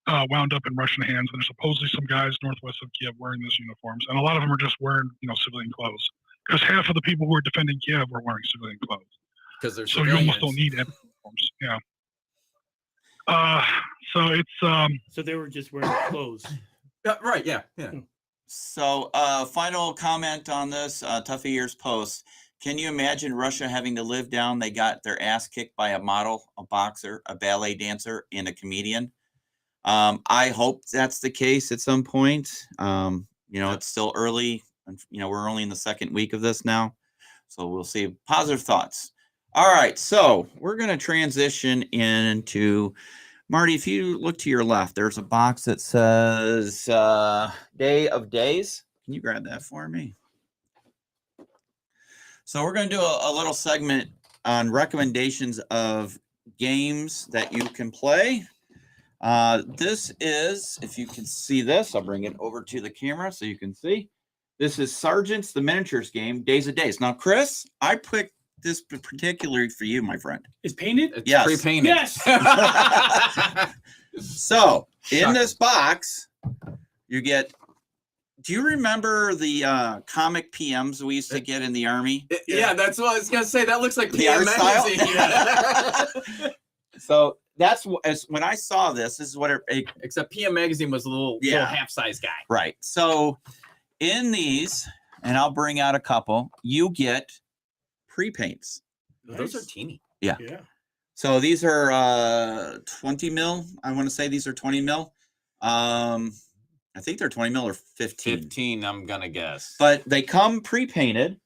wound up in Russian hands. And there's supposedly some guys northwest of Kiev wearing those uniforms. And a lot of them are just wearing, civilian clothes. Because half of the people who are defending Kiev were wearing civilian clothes. because there's so you almost don't need any uniforms. Yeah. So it's So they were just wearing clothes. right. Yeah. So, final comment on this Tough Ears post. Can you imagine Russia having to live down? They got their ass kicked by a model, a boxer, a ballet dancer, and a comedian. I hope that's the case at some point. It's still early. We're only in the second week of this now. So we'll see. Positive thoughts. All right. So we're going to transition into, Marty, if you look to your left, there's a box that says Day of Days. Can you grab that for me? So we're going to do a little segment on recommendations of games that you can play. This is, if you can see this, I'll bring it over to the camera so you can see. This is Sergeant's the Miniatures game, Days of Days. Now, Chris, I picked this particularly for you, my friend. It's painted? It's Yes. pre-painted. Yes. So, in this box, you get, do you remember the comic PMs we used to get in the Army? Yeah, that's what I was gonna say. That looks like The PM art style? magazine. So, that's when I saw this is what it Except PM magazine was a little half-size guy. right. So, in these, and I'll bring out a couple, you get pre-paints. Those are teeny. Yeah. Yeah. So these are 20 mil. I want to say these are 20 mil. I think they're 20 mil or 15. 15, I'm gonna guess. But they come pre-painted.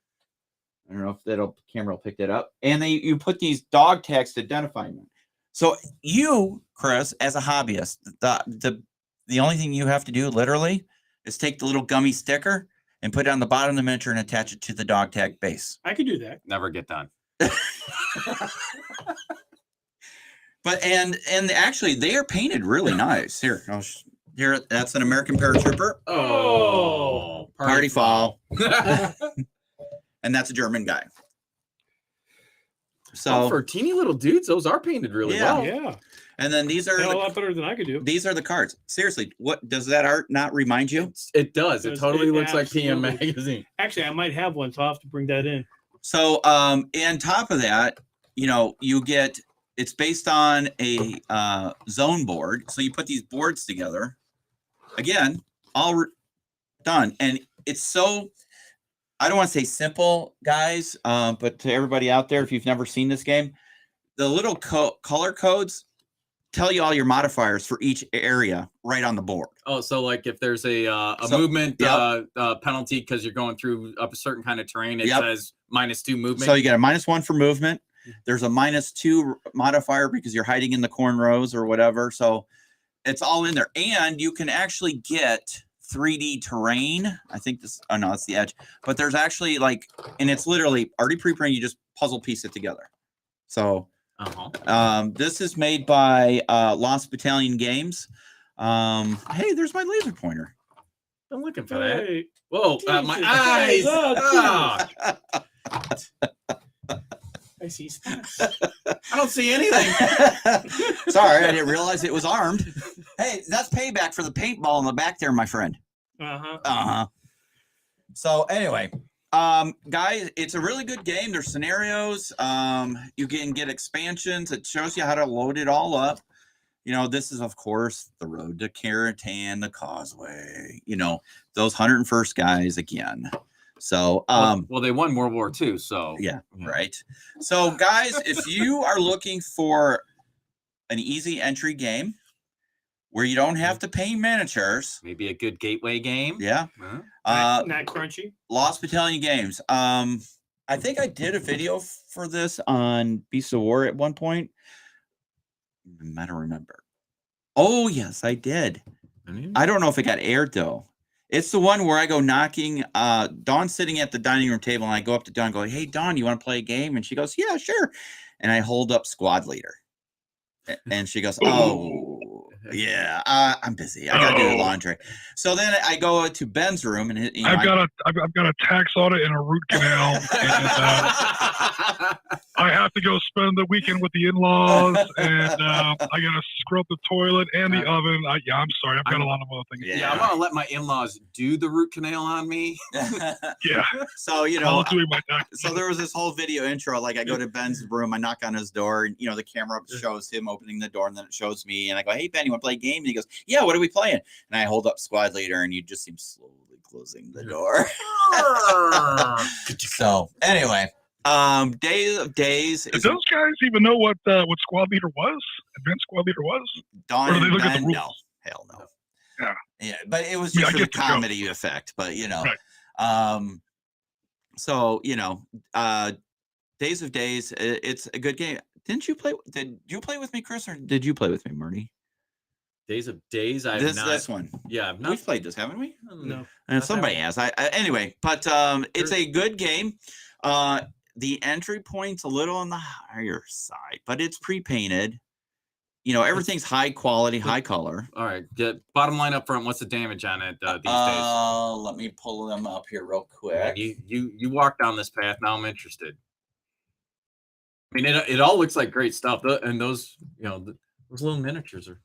I don't know if the camera will pick that up. And you put these dog tags to identify them. So you, Chris, as a hobbyist, the only thing you have to do literally is take the little gummy sticker and put it on the bottom of the miniature and attach it to the dog tag base. I could do that. Never get done. But and actually they are painted really nice. Here, here, that's an American paratrooper. Oh, Party foul. And that's a German guy. So for teeny little dudes, those are painted really Yeah. well. Yeah. and then these are A lot better than I could do. these are the cards. Seriously, what does that art not remind you? It does. It Does totally it looks like PM absolutely. magazine. Actually, I might have one, so I'll have to bring that in. So on top of that, you get, it's based on a zone board. So you put these boards together. Again, all done. And it's so, I don't want to say simple, guys, but to everybody out there, if you've never seen this game, the little color codes tell you all your modifiers for each area right on the board. Oh, so like if there's a So- movement Yep. penalty because you're going through a certain kind of terrain, it Yep. says -2 movement. So you get a -1 for movement. There's a -2 modifier because you're hiding in the cornrows or whatever. So it's all in there. And you can actually get 3D terrain. I think this, oh no, that's the edge. But there's actually and it's literally already pre-printed. You just puzzle piece it together. So this is made by Lost Battalion Games. Hey, there's my laser pointer. I'm looking for that. Hey, Whoa, my Jesus. eyes! Oh, Ah, I see spots. I don't see anything. Sorry, I didn't realize it was armed. Hey, that's payback for the paintball in the back there, my friend. Uh-huh. So anyway, guys, it's a really good game. There's scenarios. You can get expansions. It shows you how to load it all up. This is, of course, the road to Caratan, the Causeway. Those 101st guys again. So, well, they won World War II, so yeah, right. So, guys, if you are looking for an easy entry game where you don't have to paint miniatures, maybe a good gateway game. yeah, Huh? Not crunchy. Lost Battalion Games. I think I did a video for this on Beasts of War at one point. I don't remember. Oh, yes, I did. I don't know if it got aired, though. It's the one where I go knocking. Dawn's sitting at the dining room table, and I go up to Dawn and go, "Hey, Dawn, you want to play a game?" And she goes, "Yeah, sure." And I hold up Squad Leader. And she goes, "Oh, yeah, I'm busy. I got to do the laundry." So then I go to Ben's room, and I've got a tax audit and a root canal. And, I have to go spend the weekend with the in-laws, and I got to scrub the toilet and the oven. I'm sorry. I've got a lot of other things. Yeah, I'm gonna let my in-laws do the root canal on me. Yeah. So I'll do my taxes. so there was this whole video intro. Like I go to Ben's room, I knock on his door, and the camera shows him opening the door, and then it shows me, and I go, "Hey Ben, you want to play a game?" And he goes, "Yeah, what are we playing?" And I hold up Squad Leader, and you just seem slowly closing the door. So anyway. Days of Days. Did those guys even know what Squad Leader was? Advanced Squad Leader was? Dawn, or did they look at the rules? no, hell no. Yeah, but it was I mean, just I for the get the joke. comedy effect. But Right. So Days of Days. It's a good game. Did you play with me, Chris, or did you play with me, Marty? Days of Days. I've This not. this one. Yeah, I've not. We've played this, haven't we? No. And somebody has. Anyway, but it's a good game. The entry point's a little on the higher side, but it's pre-painted. Everything's high quality, high color. All right. Bottom line up front. What's the damage on it these days? Let me pull them up here real quick. You walk down this path. Now I'm interested. I mean, it all looks like great stuff, and those those little miniatures are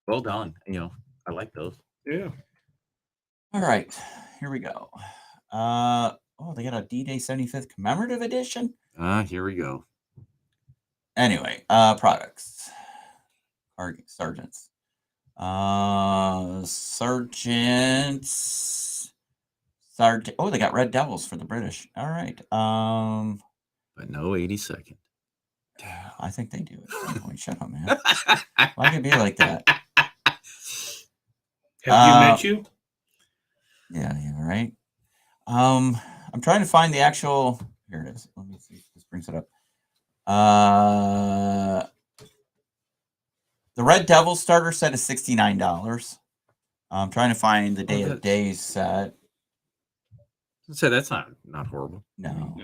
well done. I like those. Yeah. All right, here we go. They got a D-Day 75th commemorative edition. Here we go. Anyway, products. Sergeants. Sergeant. Oh, they got Red Devils for the British. All right. But no 82nd. I think they do at some point. Shut up, man. Why could it be like that? Have you met you? Yeah, right. I'm trying to find the actual. Here it is. Let me see if this brings it up. The Red Devil starter set is $69. I'm trying to find the Day of Days set. So that's not horrible. No.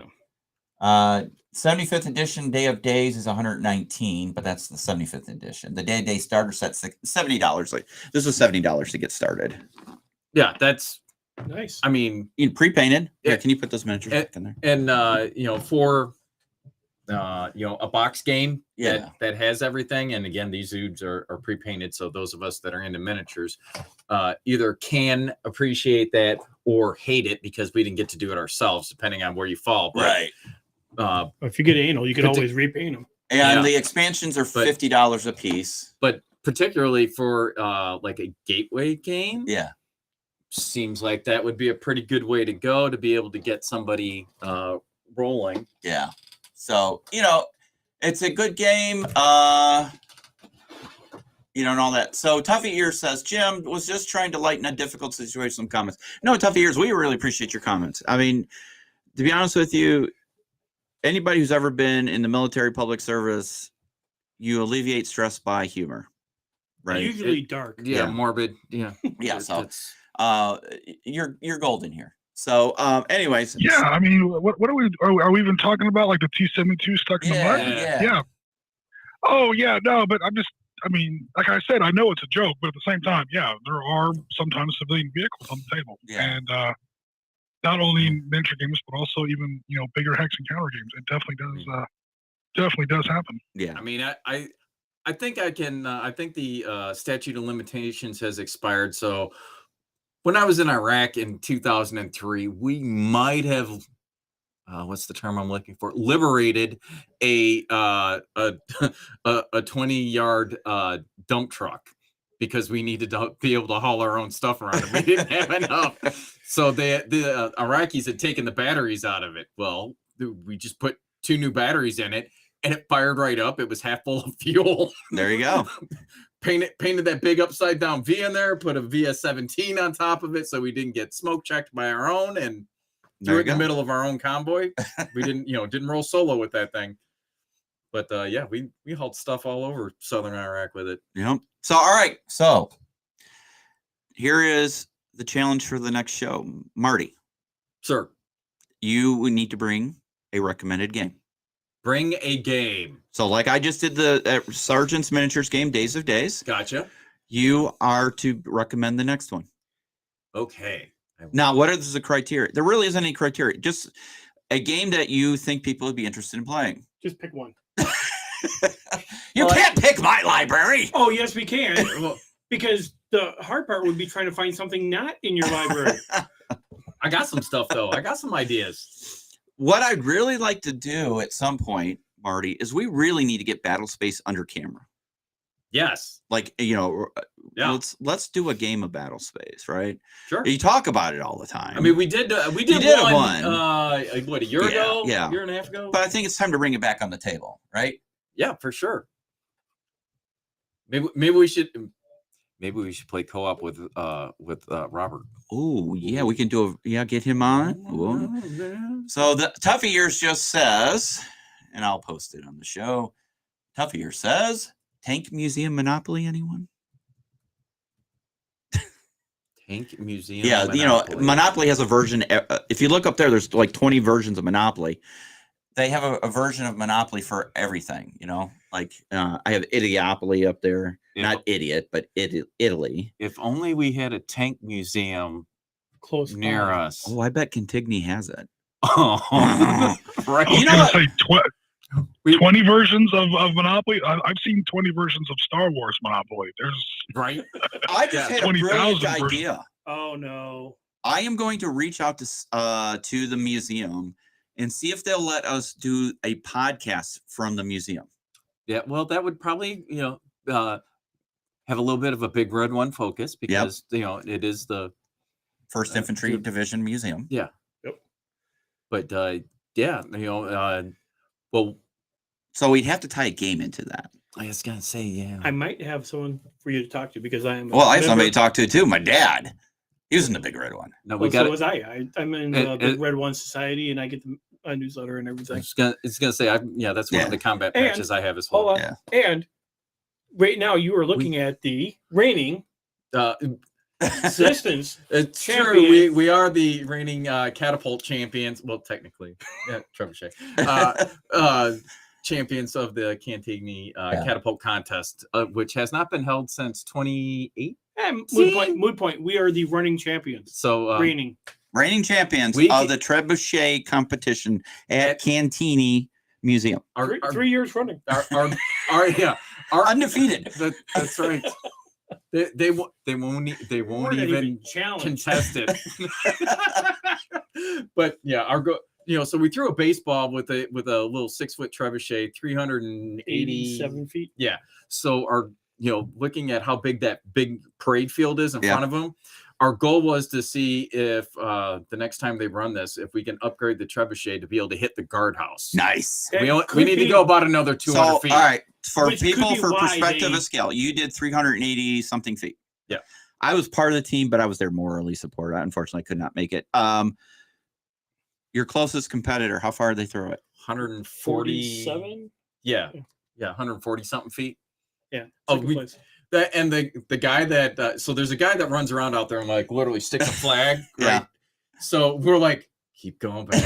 75th edition Day of Days is 119, but that's the 75th edition. The Day of Day starter set's $70. Like this was $70 to get started. Yeah, that's nice. I mean, pre-painted. Yeah. Yeah, can you put those miniatures back in there? And for a box game that has everything, and again, these dudes are pre-painted, so those of us that are into miniatures either can appreciate that or hate it because we didn't get to do it ourselves, depending on where you fall. But, Right. If you get anal, you can always repaint them. And the expansions are $50 a piece. But particularly for like a gateway game, Yeah. seems like that would be a pretty good way to go to be able to get somebody rolling. Yeah. So, it's a good game. And all that. So Tuffy Ears says, Jim was just trying to lighten a difficult situation. Some comments. No, Tuffy Ears, we really appreciate your comments. I mean, to be honest with you, anybody who's ever been in the military public service, you alleviate stress by humor. Right. Usually dark. Yeah, morbid. Yeah. Yeah. So you're golden here. So anyways. Yeah, I mean, what are we even talking about? Like the T-72 stuck in the mud? Yeah. Oh yeah, no, but I mean, like I said, I know it's a joke, but at the same time, yeah, there are sometimes civilian vehicles on the table. Yeah. And not only in miniature games, but also even, bigger hex and counter games. It definitely does happen. Yeah. I mean, I think I can. I think the statute of limitations has expired. So when I was in Iraq in 2003, we might have what's the term I'm looking for? Liberated a 20-yard dump truck because we needed to be able to haul our own stuff around. And we didn't have enough. So the Iraqis had taken the batteries out of it. Well, we just put 2 new batteries in it, and it fired right up. It was half full of fuel. There you go. Painted that big upside down V in there, put a VS-17 on top of it so we didn't get smoke checked by our own, and threw it in the middle of our own convoy. We didn't roll solo with that thing. But we hauled stuff all over southern Iraq with it. Yep. So all right. So here is the challenge for the next show. Marty. Sir. You would need to bring a recommended game. Bring a game. So like I just did the Sergeant's Miniatures game, Days of Days. Gotcha. You are to recommend the next one. Okay. Now, what is the criteria? There really isn't any criteria. Just a game that you think people would be interested in playing. Just pick one. You can't pick my library. Oh, yes, we can. Because the hard part would be trying to find something not in your library. I got some stuff though. I got some ideas. What I'd really like to do at some point, Marty, is we really need to get Battle Space under camera. Yes. Like, let's do a game of Battle Space, right? Sure. You talk about it all the time. I mean, we did did one. one. What, a year ago? Yeah. A year and a half ago? But I think it's time to bring it back on the table, right? Yeah, for sure. Maybe we should play co-op with Robert. Oh, yeah, we can do get him on. Ooh. So the Tuffy Ears just says, and I'll post it on the show. Tuffy Ears says, Tank Museum Monopoly, anyone? Tank Museum. Yeah, Monopoly. Monopoly has a version. If you look up there, there's like 20 versions of Monopoly. They have a version of Monopoly for everything, Like I have Idiopoly up there. Not idiot, but Italy. If only we had a tank museum close near by. us. Oh, I bet Cantigny has it. Oh, right. I was going to say 20 versions of Monopoly. I've seen 20 versions of Star Wars Monopoly. There's right. I just had a brilliant idea. Oh no! I am going to reach out to the museum and see if they'll let us do a podcast from the museum. Yeah, well, that would probably have a little bit of a Big Red One focus because it is the 1st Infantry Division Museum. Yeah. Yep. But well, so we'd have to tie a game into that. I was gonna say, yeah. I might have someone for you to talk to because I am. Well, I have somebody to talk to too. My dad. He was in the Big Red One. No, so was I. I'm in the Big Red One Society, and I get the newsletter and everything. It's gonna say, that's one of the combat patches I have as well. Hold on. Yeah. And right now, you are looking at the reigning distance. It's champion. true. We are the reigning catapult champions. Well, technically, trebuchet. Champions of the Cantigny catapult contest, which has not been held since 2008. Moot point. We are the running champions. So reigning champions of the trebuchet competition at Cantini Museum. Three years running. Our undefeated. That's right. They won't even contest it. But so we threw a baseball with a little 6-foot trebuchet, 387 feet. Yeah. So our looking at how big that big parade field is in front of them, our goal was to see if the next time they run this, if we can upgrade the trebuchet to be able to hit the guardhouse. Nice. We need to go about another 200 feet. All right. For people, for perspective of scale, you did 380 something feet. Yeah. I was part of the team, but I was there morally supported. I unfortunately could not make it. Your closest competitor, how far did they throw it? 147? Yeah. 140 something feet. Yeah. The guy that so there's a guy that runs around out there and like literally sticks a flag. Right? Yeah. So we're like, keep going back.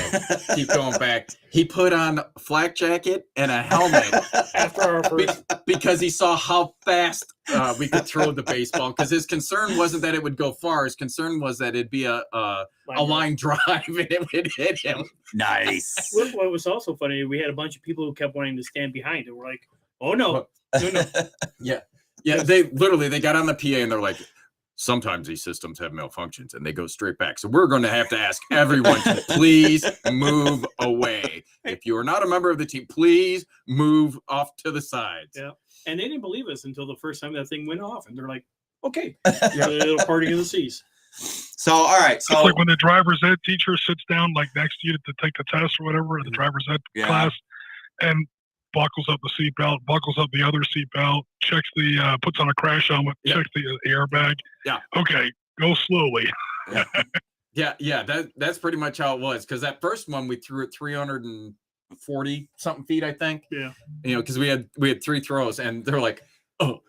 He put on a flak jacket and a helmet after our first because he saw how fast we could throw the baseball. Because his concern wasn't that it would go far. His concern was that it'd be a line drive and it would hit him. Nice. What was also funny, we had a bunch of people who kept wanting to stand behind it. We're like, oh no. Yeah. They got on the PA and they're like, sometimes these systems have malfunctions and they go straight back. So we're going to have to ask everyone to please move away. If you are not a member of the team, please move off to the sides. Yeah. And they didn't believe us until the first time that thing went off. And they're like, okay, little parting of the seas. So, all right. So, it's like when the driver's ed teacher sits down like next to you to take the test or whatever, the driver's ed class, and buckles up the seatbelt, buckles up the other seatbelt, checks puts on a crash helmet, checks the airbag. Yeah. Okay, go slowly. Yeah. That's pretty much how it was. Because that first one we threw at 340 something feet, I think. Yeah. Because we had 3 throws, and they're like, oh.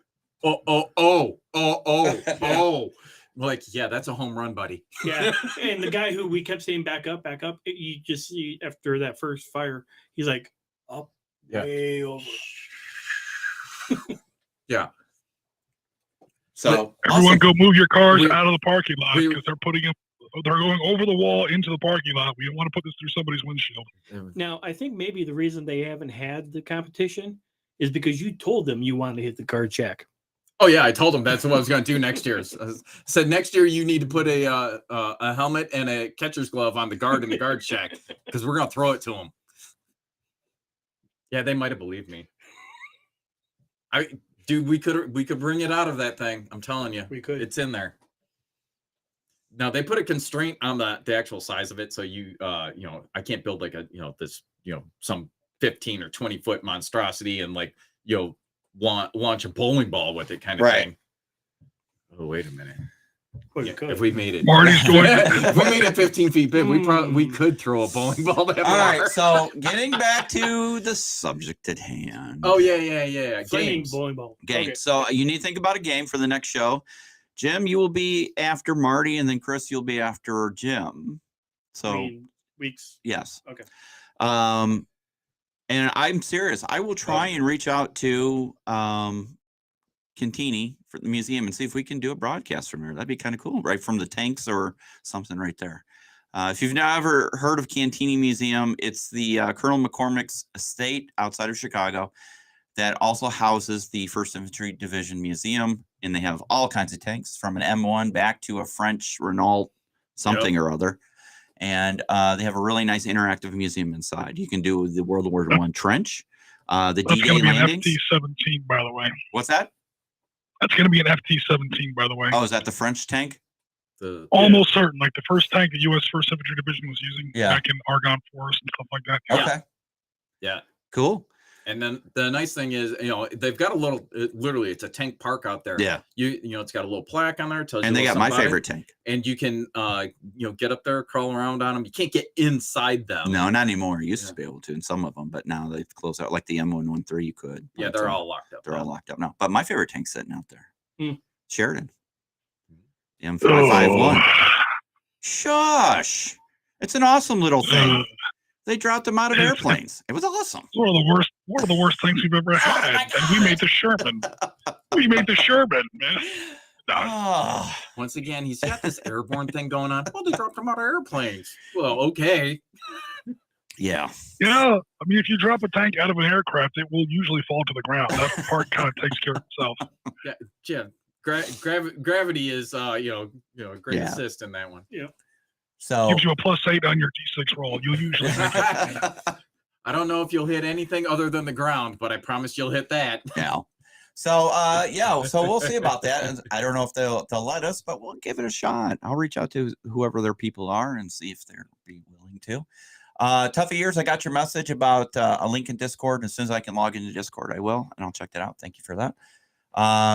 Like, yeah, that's a home run, buddy. Yeah. And the guy who we kept saying back up, you just see after that first fire, he's like, up. Yeah. Way over. Yeah. So everyone go move your cars out of the parking lot because they're putting up they're going over the wall into the parking lot. We don't want to put this through somebody's windshield. Now, I think maybe the reason they haven't had the competition is because you told them you wanted to hit the card check. Oh yeah, I told him that's what I was going to do next year. I said next year you need to put a helmet and a catcher's glove on the guard in the guard shack because we're going to throw it to them. Yeah, they might have believed me. Dude, we could bring it out of that thing. I'm telling you, We could. It's in there. Now they put a constraint on the actual size of it, so you know, I can't build like a this some 15 or 20 foot monstrosity and like launch a bowling ball with it kind of thing. Oh wait a minute. Well, Yeah, you could. if we made it, Marty's doing if we made it 15 feet big, we could throw a bowling ball that All far. right, so getting back to the subject at hand. Oh yeah. Flaming Games. bowling ball. Game. Okay. So you need to think about a game for the next show. Jim, you will be after Marty, and then Chris, you'll be after Jim. So 3 weeks. yes. Okay. And I'm serious. I will try and reach out to Cantini for the museum and see if we can do a broadcast from here. That'd be kind of cool, right from the tanks or something right there. If you've never heard of Cantini Museum, it's the Colonel McCormick's estate outside of Chicago that also houses the 1st Infantry Division Museum, and they have all kinds of tanks from an M1 back to a French Renault something or other. And they have a really nice interactive museum inside. You can do the World War I trench, the That's D-Day going to be an landings. FT-17, by the way. What's that? That's going to be an FT-17, by the way. Oh, is that the French tank? Almost certain. Like the first tank the U.S. 1st Infantry Division was using Yeah. back in Argonne Forest and stuff like that. Okay. Yeah. Cool. And then the nice thing is, they've got a little, literally, it's a tank park out there. Yeah. It's got a little plaque on there. Tells And you they a got little my something about favorite it. tank. And you can, get up there, crawl around on them. You can't get inside them. No, not anymore. You used to be able to in some of them, but now they've closed out. Like the M113, you could. Yeah, but, they're all locked up. They're all locked up now. But my favorite tank's sitting out there. Sheridan. The Oh. M551. Shush. It's an awesome little thing. They dropped them out of airplanes. It was awesome. One of the worst things we've ever had. And we made the Sherman. Man. No, Oh, Once again, he's got this airborne thing going on. Well, they dropped them out of airplanes. Well, okay. yeah. yeah. I mean, if you drop a tank out of an aircraft, it will usually fall to the ground. That part kind of takes care of itself. Yeah. Gravity is, a great Yeah. assist in that one. So Gives you a +8 on your D6 roll. You'll usually make it. I don't know if you'll hit anything other than the ground, but I promise you'll hit that. Yeah. So so we'll see about that. And I don't know if they'll let us, but We'll give it a shot. I'll reach out to whoever their people are and see if they're be willing to. Tough Ears, I got your message about a link in Discord. As soon as I can log into Discord, I will, and I'll check that out. Thank you for that.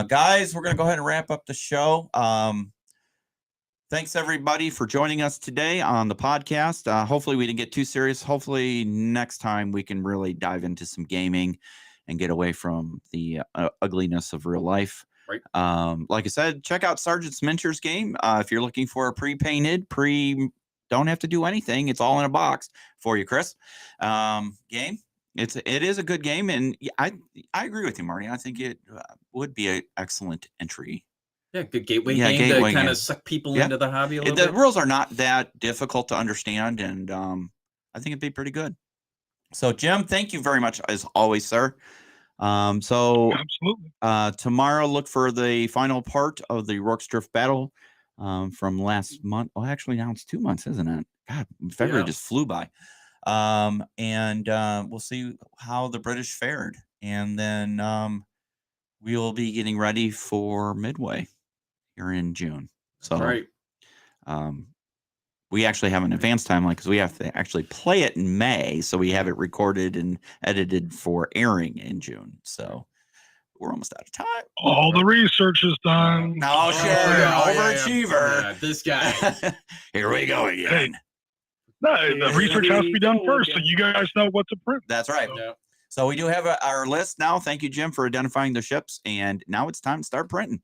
Guys, we're gonna go ahead and wrap up the show. Thanks everybody for joining us today on the podcast. Hopefully we didn't get too serious. Hopefully next time we can really dive into some gaming and get away from the ugliness of real life. Right. Like I said, check out Sergeant Mincher's game. If you're looking for a pre-painted, don't have to do anything. It's all in a box for you, Chris. Game. It is a good game, and I agree with you, Marty. I think it would be an excellent entry. Yeah, good gateway Yeah, game gateway to kind game. of suck people Yeah. into the hobby a little The bit. rules are not that difficult to understand, and I think it'd be pretty good. So, Jim, thank you very much as always, sir. Absolutely. Tomorrow, look for the final part of the Rourke's Drift battle from last month. Well, actually, now it's 2 months, isn't it? God, February Yeah. just flew by. And we'll see how the British fared, and then we will be getting ready for Midway here in June. So, Right. we actually have an advanced timeline because we have to actually play it in May, so we have it recorded and edited for airing in June. So we're almost out of time. All the research is done. Oh, sure, overachiever. Yeah, this guy. Here we go again. No, the research has to be done first, so you guys know what to print. That's right. Yeah. So we do have our list now. Thank you, Jim, for identifying the ships, and now it's time to start printing,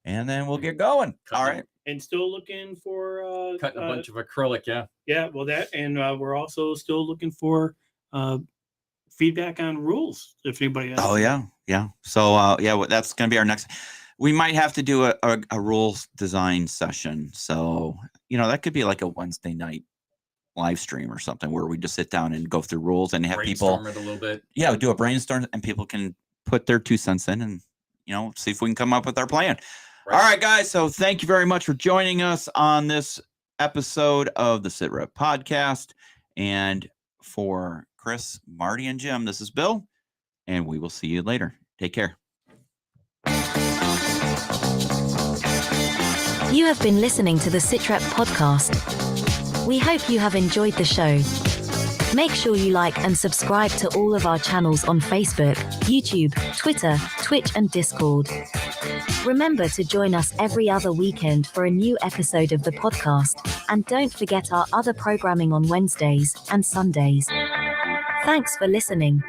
and then we'll get going. All right. And still looking for Cutting a bunch of acrylic, yeah. yeah, well that, and we're also still looking for feedback on rules if anybody has. Oh yeah. So that's going to be our next. We might have to do a rules design session. So that could be like a Wednesday night live stream or something where we just sit down and go through rules and have people Brainstorm it a little bit. Yeah, do a brainstorm and people can put their 2 cents in and, see if we can come up with our plan. Right. All right, guys. So thank you very much for joining us on this episode of the SITREP Podcast. And for Chris, Marty, and Jim, this is Bill, and we will see you later. Take care. You have been listening to the SITREP Podcast. We hope you have enjoyed the show. Make sure you like and subscribe to all of our channels on Facebook, YouTube, Twitter, Twitch, and Discord. Remember to join us every other weekend for a new episode of the podcast, and don't forget our other programming on Wednesdays and Sundays. Thanks for listening.